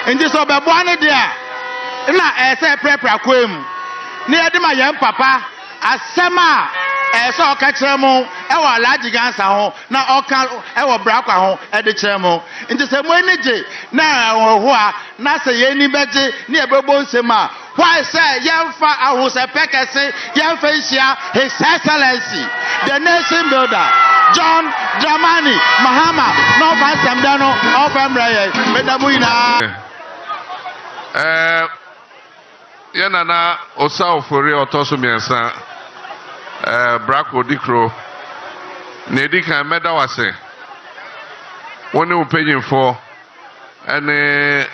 nti so be bo ane dia na ese prepare kwem na yedima yem papa asema ese oka kire mo e wa Alhaji Gansado ho na oka e wo Brakwa ho e de kire mo nti se mo enije na ho a na se ye ni beje na ebebo nsema why say yemfa ahose pekese yemfa isia His Excellency the nation builder John Dramani Mahama no fasem da no ofemreye medamu ina yana na osa ofori otoso miensa Brakwa dikro na edika meda wase woni upejinfo ene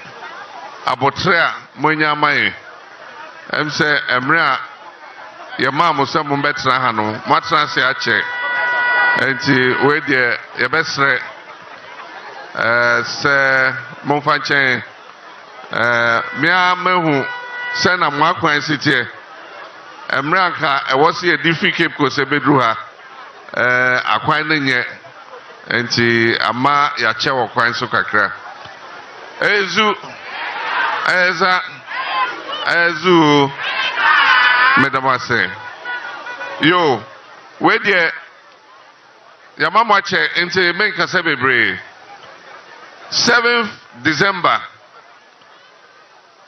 abotre a monya amaye say emre your mom was some better hano matra se ache enti we de ye besre se monfa chen mia mehu se na mwakwan sitie emre aka e wo se difficult ko se bedru ha akwan na nye enti ama ya che wo kwan so kakra ezu Ezu Madam say yo where the your mama check into make a 7th December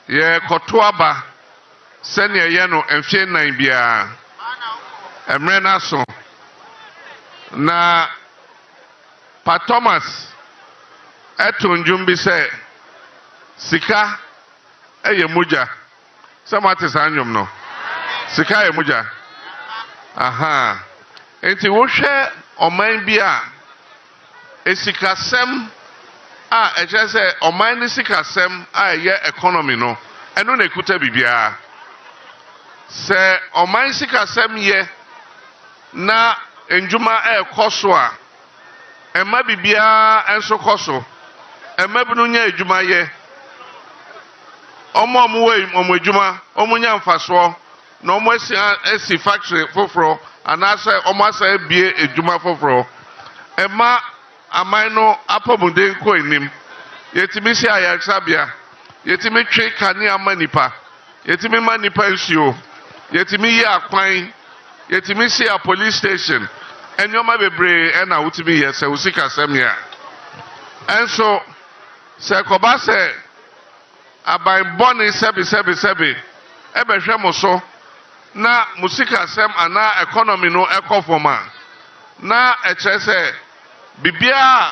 ye kotoaba senior yano enfie nan bia emre na so na Pa Thomas etunjum bi say sika eye muja samate sanyum no sika eye muja aha enti wo hwe oman bia esikasem a eje se oman ni sikasem a ye economy no eno na ekuta bibia se oman sikasem ye na enjuma ekoso a ema bibia enso koso ema binu nya ejuma ye omo ejuma omo nya mfaso na omo esi factory foforo anase omo asa bie ejuma foforo ema amaino apomude ko enim yetimi si ayaksabia yetimi twe kani amanipa yetimi manipa nsuo yetimi yi akwan yetimi si a police station enyoma bebre ena wutimi yese usika semia enso se koba se abai boni sebi ebe hwe mo so na musika sem ana economy no ekofoma na echese bibia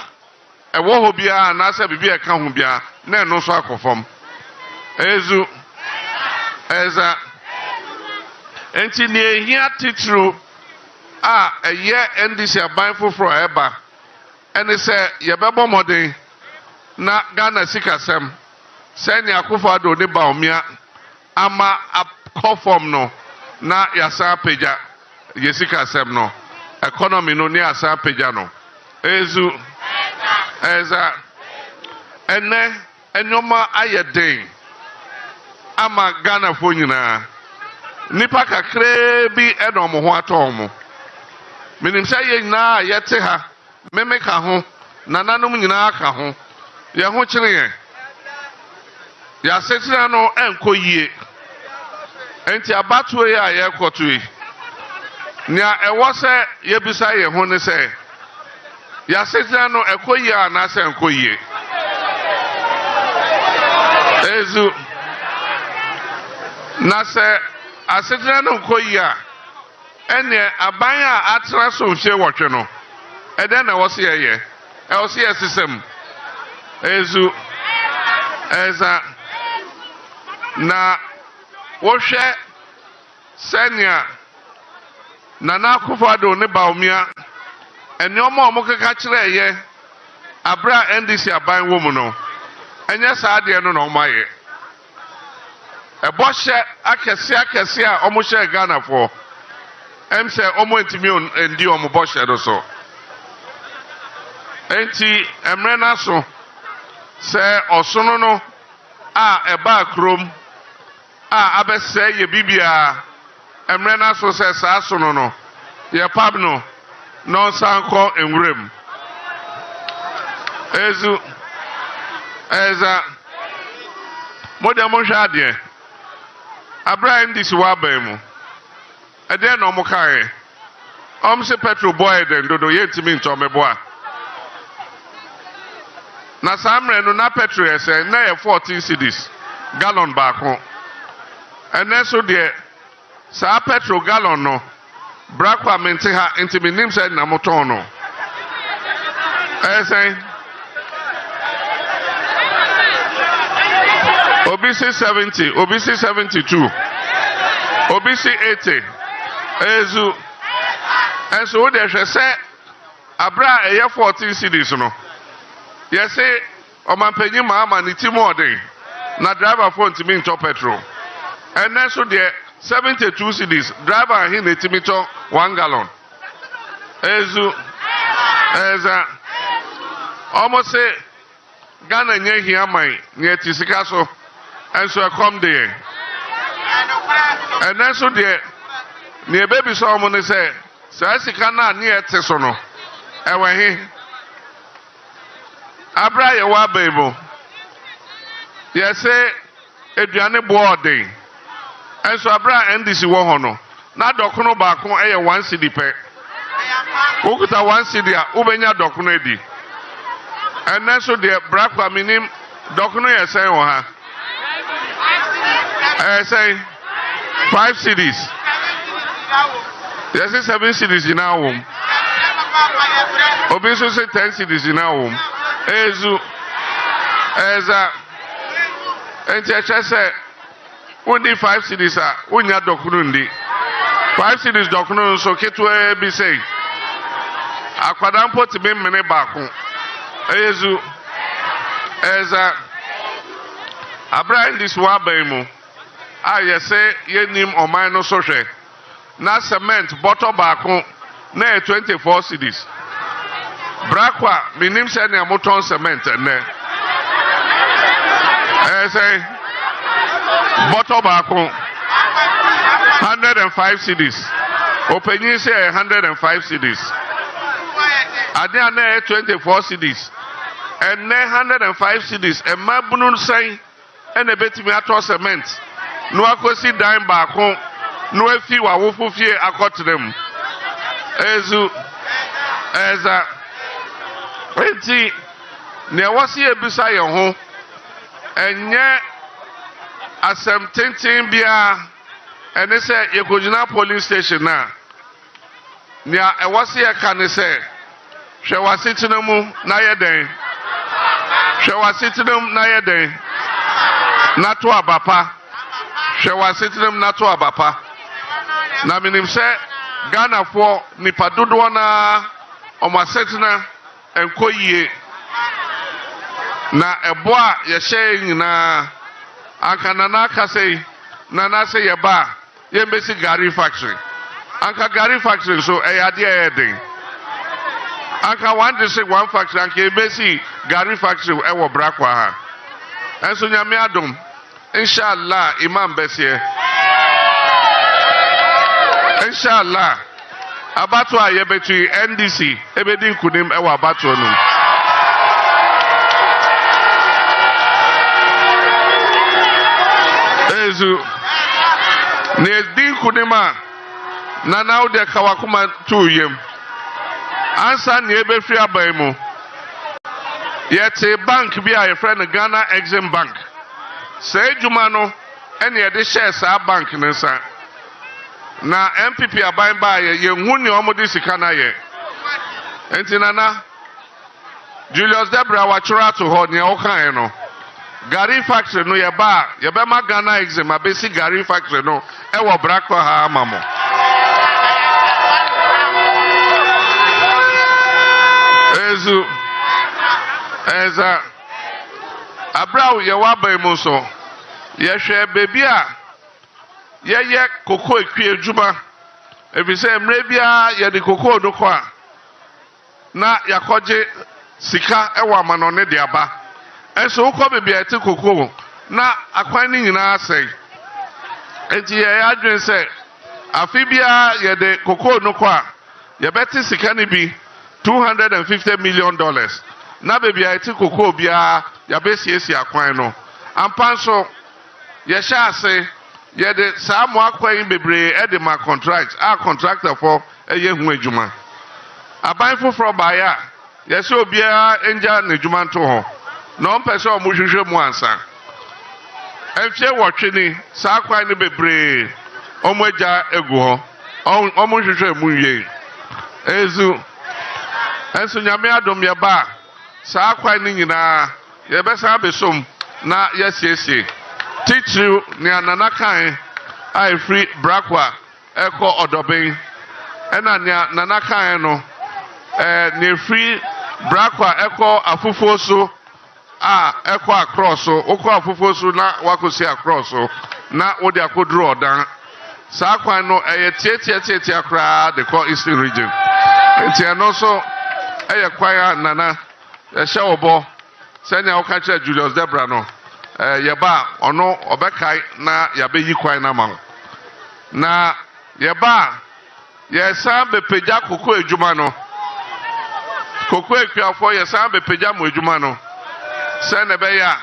ewo ho bia na se bibia eka ho bia na eno so akofom ezu eza enti ni ehia titru a eye ndc aban foforo eba ene se yebebo modern na Ghana sikasem seni akufa do ne baomia ama akofom no na yasa peja yesikasem no economy no ni yasa peja no ezu eza ene enyoma ayeden ama Ghana fo nyina nipa kakre bi eno mo ho atom minim sɛ ye nyina yete ha memeka ho nananom nyina ka ho ye ho kyere ye ya setira no enko yie enti abatoe a ye kɔtoe nia ɛwɔ sɛ ye bisa ye ho ne sɛ ya setira no ɛkɔ yie na sɛ enko yie ezu na sɛ asetira no enko yie a ene aban a atra so hwe wotwe no ede na wo se ye e wo se system ezu eza na wo hwe senia na na akufado ne baomia ene omo keka kire ye abra ndc aban wo mu no Enya saa de no na omaye. Ebo hye akese a omo hye Ghana for. Em say omo ntimi ndi omo bo hye do so. Enti emre na so se osono no a eba krom a abese ye bibia emre na so se sa sono no ye pab no no sanko enwrem ezu eza modemo hwade Abraham this wa ba mu ede no mo kae se petrol boy den dodo ye ntimi ntomeboa na samre no na petrol ese na ye 14 cedis gallon baako ene so de sa petrol gallon no Brakwa mente ha ntimi nim se na moton no ese obisi 70 obisi 72 obisi 80 ezu enso de hwese abra eye 14 cedis no yese omampanyi Mahama ni timode na driver phone timi nto petrol ene so de 72 cedis driver he na timi to 1 gallon ezu eza almost say Ghana nye hia man nye tisika so enso ekom de ene so de ne baby so omo ne say sa sika na ne ete so no ewe he abra ye wa bebo ye say eduane boarding enso abra ndisi wo ho no na dokono baako eye 1 cedi pe okuta 1 cedi a ubenya dokono edi ene so de Brakwa minim dokono ye say wo ha say 5 cedis yes 7 cedis in our home obiso say 10 cedis in our home ezu eza enti eche say undi 5 cedis a unya dokono ndi 5 cedis dokono so ketu bi say akwada mpoti be mene baako ezu eza Abraham this wa mu a yese yenim oman no so hwe na cement bottle baako na 24 cedis Brakwa minim se na moton cement ne say bottle baako 105 cedis openyi say 105 cedis ade na 24 cedis and 105 cedis e mabunu say ene betimi ato cement no akosi dan baako no afi wa wofofie akotrem ezu eza enti ne wasi ebisa ye ho enye asem tenten bia ene se yekojina police station na nia ewasi ye kan se hwe wasi tinemu na ye den hwe wasi tinemu na ye den na to abapa hwe wasi tinemu na to abapa na minim se Ghana for nipa dodo na omasetina enkoyie na ebo a ye hye nyina anka na aka sei na se ye ba ye mbesi Gary factory anka Gary factory so eyade eyeden anka one district one factory anka mbesi Gary factory ewo Brakwa ha enso nyame adom inshallah imam besie inshallah abatu a yebetu NDC ebedi nkunim ewa abatu onu ezu ne di nkunim a na now de kawakuma tuyem ansa ne ebefri aban mu yete bank bi a ye friend Ghana Exim Bank say juma no ene ye de share sa bank ne nsa na MPP aban ba ye hu ne omo de sika na ye enti nana Julius Debra wa chura to ho ne o kan no Gary factory no ye ba ye be ma Ghana Exim abesi Gary factory no e wo Brakwa ha amamo ezu eza Abrao ye wa ban mu so. Ye hwe bebi a ye koko ekwie adwuma. Ebise mre bia ye de koko do kwa. Na yakɔgye sika ɛwɔ amanɔne de aba. Ɛso wokɔ bebi a ɛte koko na akwan ne nyinaa asɛe. Enti ye adwen sɛ afi bia ye de koko no kwa ye beti sika ne bi $250 million. Na bebi a ɛte koko bia ya besiesie akwan no. Ampa nso ye hyɛ ase ye de saa mo akwan bebre e de ma contract a contractor for eye hu adwuma. Aban foforo baaya ye se obia enja na adwuma nto ho. Na on pese o mo hwehwe mu ansa. Enfie wotwe ni saa akwan ne bebre o mo agya egu ho. O mo hwehwe mu wie. Ezu enso nyame adom ye ba saa akwan ne nyinaa ye besa besom na yesiesie. Teacher ni anana kan ai free Brakwa eko odoben ena ni anana kan no ni free Brakwa eko afufo so eko across so oko afufo so na wakosi across so na wodi akodru odan saa kwan no tie akra the call Eastern region enti eno so kwan nana hye obo senya woka kire Julius Debra no yeba ono obekai na yabe yi kwan na ma na yeba yesa bepeja koko adwuma no koko ekwiafo yesa bepeja mo adwuma no se na be ya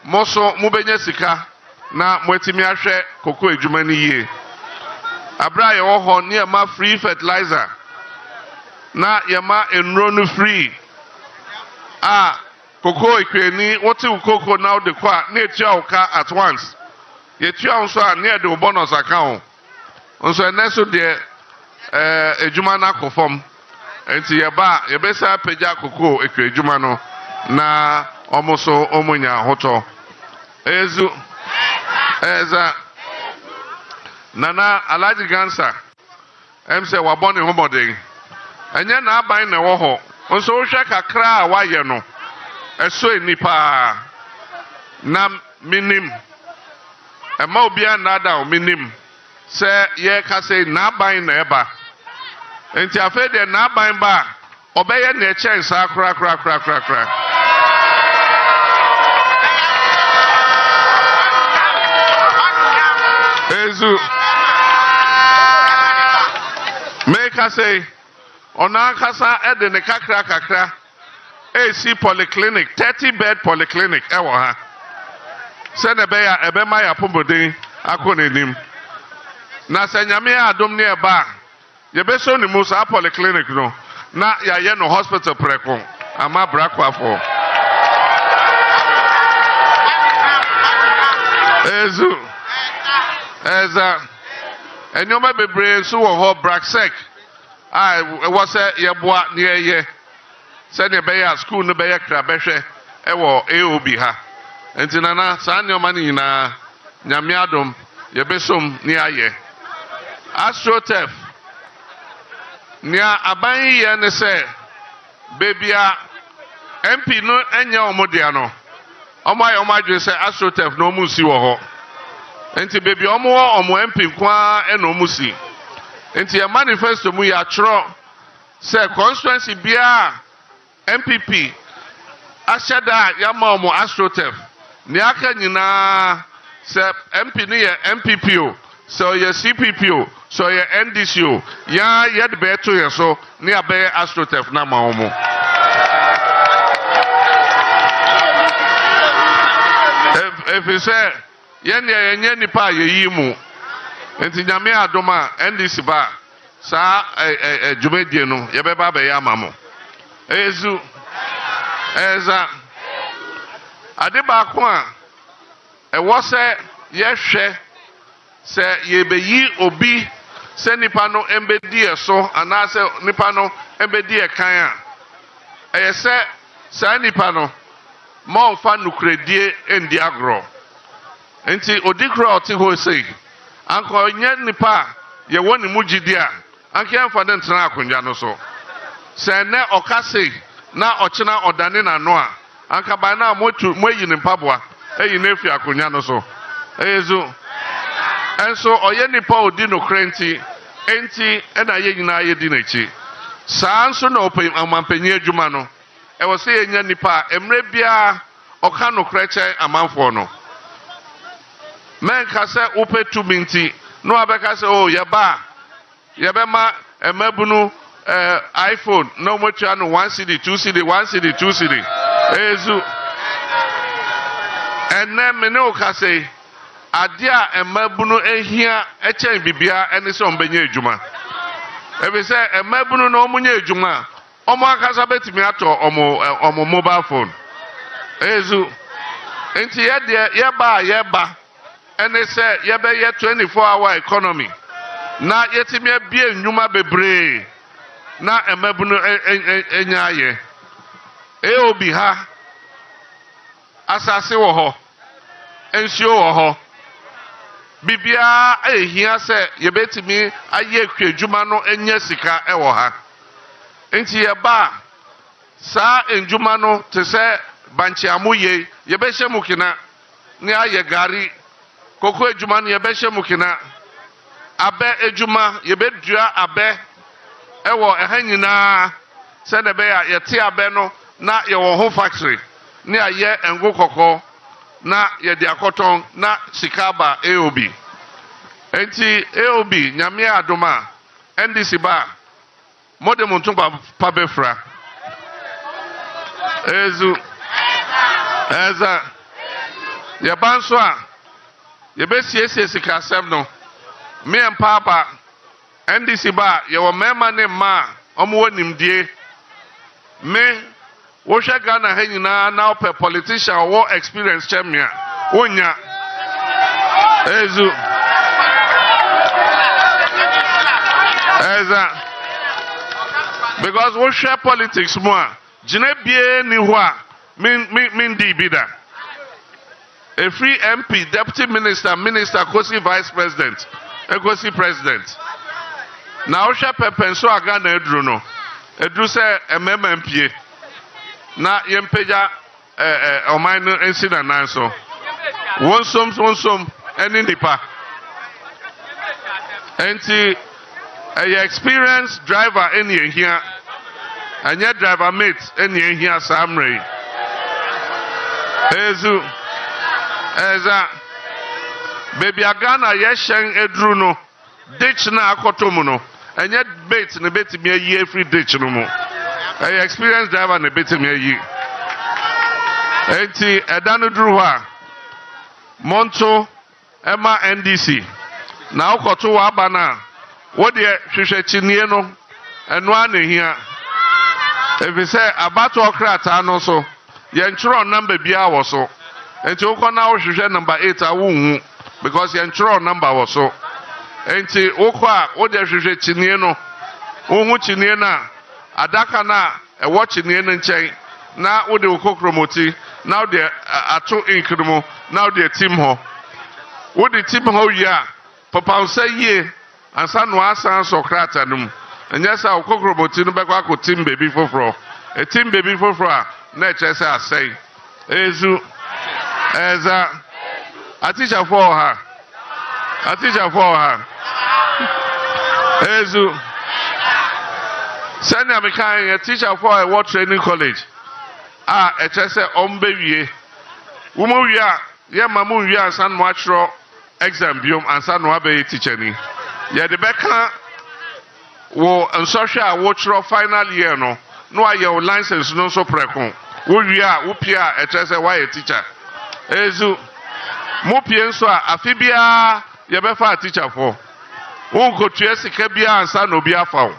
moso mubenya sika na mwetimi ahwe koko adwuma ni yie abra ye wo ho ne ma free fertilizer na yema enro no free koko ekwani wote koko now de kwa na etua oka at once yetua nso a na de bonus account nso eneso de ejuma na akofom enti ye besa peja koko ekwe ejuma no na omoso omunya hoto ezu eza nana alaji gansa emse wabone homodin enye na aban na wo ho nso wo hwe kakra a waye no eso enipa na minim ema obia na ada o minim se ye ka se na ban na eba enti afa de na ban ba obeye na eche nsa kra ezu make us say ona kasa ede ne kakra AC polyclinic 30-bed polyclinic ewo ha se ne be ya ebe ma ya pomodin akonenim na se nyame adom ne eba ye be so ni mu sa polyclinic no na ya ye no hospital preko ama Brakwa for ezu eza enyoma bebre so wo ho Braksec wo se ye boa ne ye se ne be ya school no be ya kra behwe ewo AOB ha enti nana sa nyoma ni na nyame adom ye besom ne aye AstroTurf nia aban ye ne se bebia MP no enye omodia no omo aye omo adwe se AstroTurf no mu si wo ho enti bebia omo MP kwa e no mu si enti ya manifesto mu ya tro se constituency bia MPP ashada ya ma omo AstroTurf ni aka nyina se MP ni ye MPP o so ye CPP o so ye NDC o ya ye de beto ye so ni abe AstroTurf na ma omo if say ye nye nipa ye yi mu enti nyame adoma NDC ba sa jumedie no ye be ba be ya mamo ezu eza ade ba ko a wo se ye hwe se ye be yi obi se nipa no embedi eso ana se nipa no embedi e kan a se sa nipa no mo fa nukredie endi agro enti odikro oti ho sei anko nye nipa ye woni mugidi a anke amfa de ntena akonja no so se ne okase na ochina odane na no a anka by now mo yi ne mpaboa eyi na efi akonya no so ezu enso oye nipa odi no krenti enti na ye nyina ye di n'echi saa nso na amampanyi adwuma no e wo se yenya nipa emre bia oka no kreche amanfo no men ka se upe tu minti no abeka se oh ye be ma emabunu iPhone no mo tua no 1 cd 2 cd 1 cd 2 cd ezu enne me ne o ka se ade a emabunu ehia echen bibia ene se ombenye adwuma ebe se emabunu no omunye adwuma omo akasa betimi ato omo mobile phone ezu enti ye ba ene se ye be ye 24-hour economy na yetimi abie nnwuma bebre na emabunu enya ye obi ha asase wo ho ensuo wo ho bibia ehia se ye betimi aye kwedwuma no enya sika ewo ha enti ye ba sa enjuma no te se banchi amuye ye be hye mukina ni aye gari koko ejuma no ye be hye mukina abe ejuma ye be dua abe ewo ehanyina se ne be ya ye te abe no na ye wo ho factory ni aye engo koko na ye di akoton na sikaba AOB enti AOB nyame adoma NDC ba mode montumba pabefra ezu eza ye banso a ye be siesie sika asem no me empapa NDC ba ye wo mema ne ma omo wonimdie me wo hwe Ghana ha nyina na ope politician wo experience chamia wonya ezu eza because we share politics more jine bie ni ho a min di bida a free MP deputy minister Kusi vice president Kusi president na we share pepenso aga na edru no edru se MMP na yempeja oman no ensi na nanso wonsom eni nipa enti a experienced driver eni here and your driver mate eni here samre ezu eza baby agana yeshen edru no ditch na akotomu no enye bait ne betimi ayi every ditch no mo a experienced driver ne betimi ayi enti edanu dru ha monto ema NDC na okoto wa aba na wo de hwehwe chinie no eno anehia efise abato okrata no so ye nchuro number bia wo so enti ukona wo hwehwe number 8 awunhu because ye nchuro number wo so enti ukwa wo de hwehwe chinie no unhu chinie na adaka na ewo chinie no nchen na wo de ukokromoti na wo de ato inkrumo na wo de team ho wo de team ho ya papa usaye ansa no asan sokrata num enya sa ukokromoti no bekwa ko team baby foforo a team baby foforo a na eche asai ezu eza atija for her ezu send American a teacher for a what training college eche se ombewie wumo wi a ye mamu wi ansa no atro exam biom ansa no abe teacher ni ye de beka wo nsosha wo tro final year no aye o license no so preko wo wi a wo pia eche se why teacher ezu mo pie nso a afibia ye be fa teacher for wo nkotua sika bia ansa no bia fa wo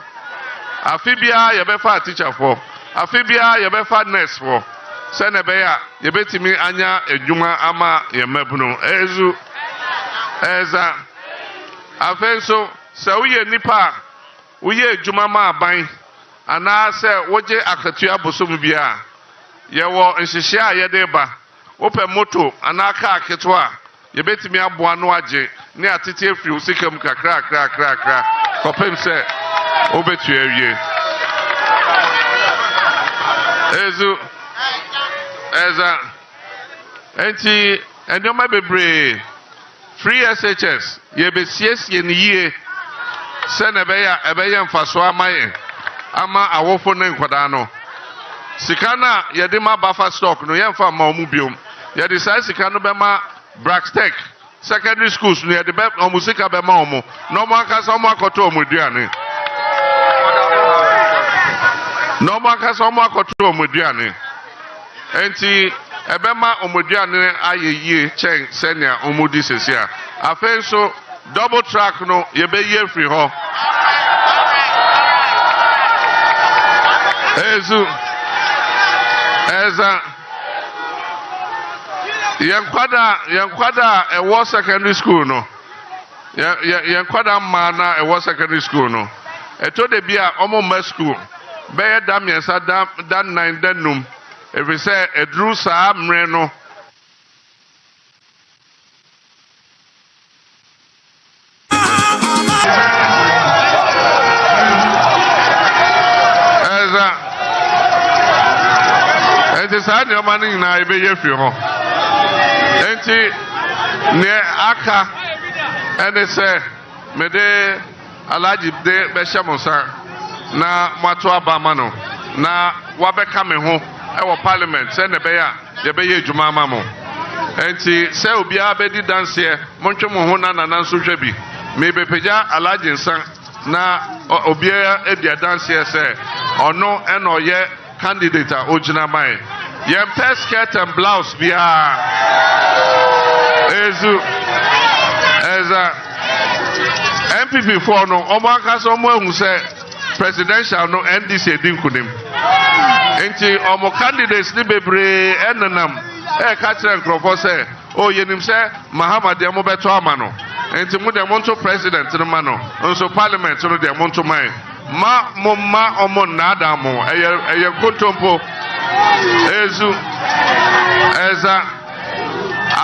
afibia ye be fa teacher for afibia ye be fa nurse for se ne be ya ye betimi anya edwuma ama ye mabuno ezu eza afenso se uye nipa uye edwuma ma aban ana se woje akatua bosom bia ye wo nhihia ye de ba ope moto ana aka aketwa ye betimi aboa no age ne atete afiri usikam kakra kopem se obetu awie ezu as a anti and you might be brave. Free SHS, ye be CS in ye. Send a bayan faswa maye. Ama a wofo ne kwadano. Sikana yedima buffer stock no yemfa maumubium. Yedi sai sikano bema Brakstek secondary schools no yedi be omusika bema omo. No mo aka so mo akoto omuduane. No mo aka so mo akoto omuduane. Enti ebema omuduane ayeye chen senior omudi sesia. Afen so double track no yebe ye free ho. Ezu Eza Yankwada a war secondary school no. Yankwada mana a war secondary school no. A to the bia omo school. Bear damian sa dan 9 denum. If we say a drew sa mreno. Enti saa ne mani na ebe ye fi ho. Enti ne aka ene se me de alaji de be shamusa na mato abama no na wabeka me ho e wo parliament se ne be ya ye be ye djuma ma mo. Enti se obi abedi dance ye montwe mo ho na nso hwe bi me be peja alaji nsan na obi e dance ye se ono eno ye candidate ojina mai yem skirt and blouse bia ezu eza MPP for no omo aka so omo ehun se presidential no NDC din kunim enti omo candidates ni bebre enanam e ka kire nkrofo se o yenim se Mahama de mo beto ama no enti mu de mo nto president no ma no nso parliament no de mo nto mai ma omo nada mo eye kontompo ezu eza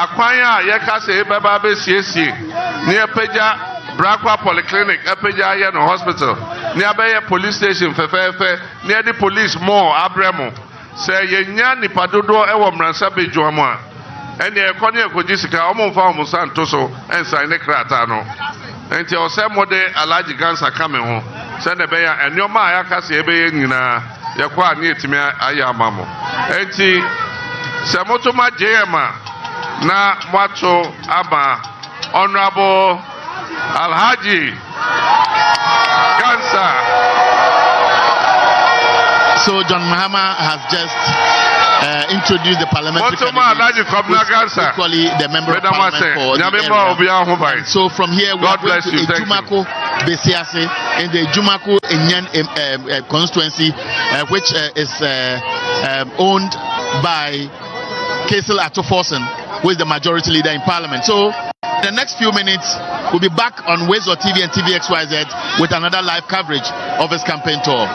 akwanya yekase ebaba be siesie ni epeja Brakwa polyclinic epeja ye no hospital ni abeye police station fefefe ni edi police more abremo se yenya nipadodo ewo mransa bejuamu a ene ekoni ekojisika omo mfa omo santo so ensa ne krata no enti osemode alaji gansa kame ho se ne be ya enioma ayakase ebeye nyina yakwa ni etimi aya amamo enti se motoma jema na mwato aba honorable Alhaji Gansa. So John Mahama has just introduced the parliamentary equally the member of parliament for the area. So from here we are going to Ejumako Besiase in the Ejumako Enyan constituency which is owned by Kaisel Atoforsen, who is the majority leader in parliament. So in the next few minutes we'll be back on Wezo TV and TVXYZ with another live coverage of his campaign tour.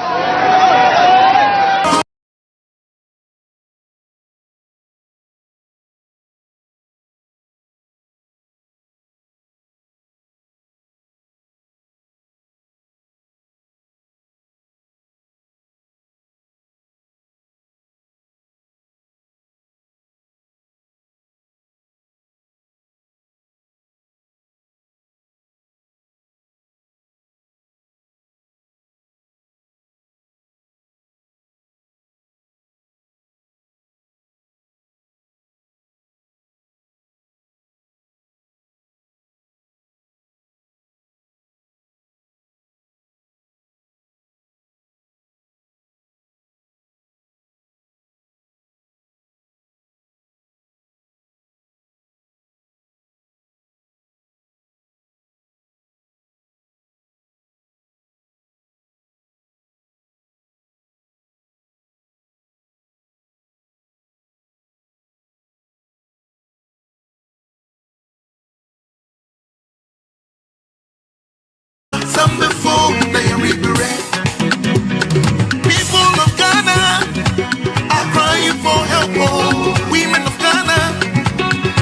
Some before they regret. People of Ghana are crying for help. Oh, women of Ghana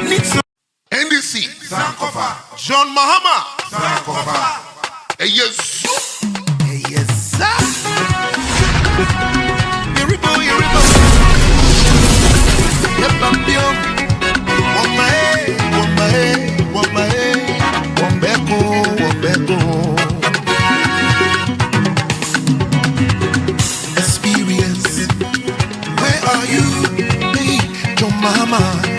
need some. NDC Sankofa. John Mahama Sankofa. Hey yes, hey yes, Yeribo. Mahama.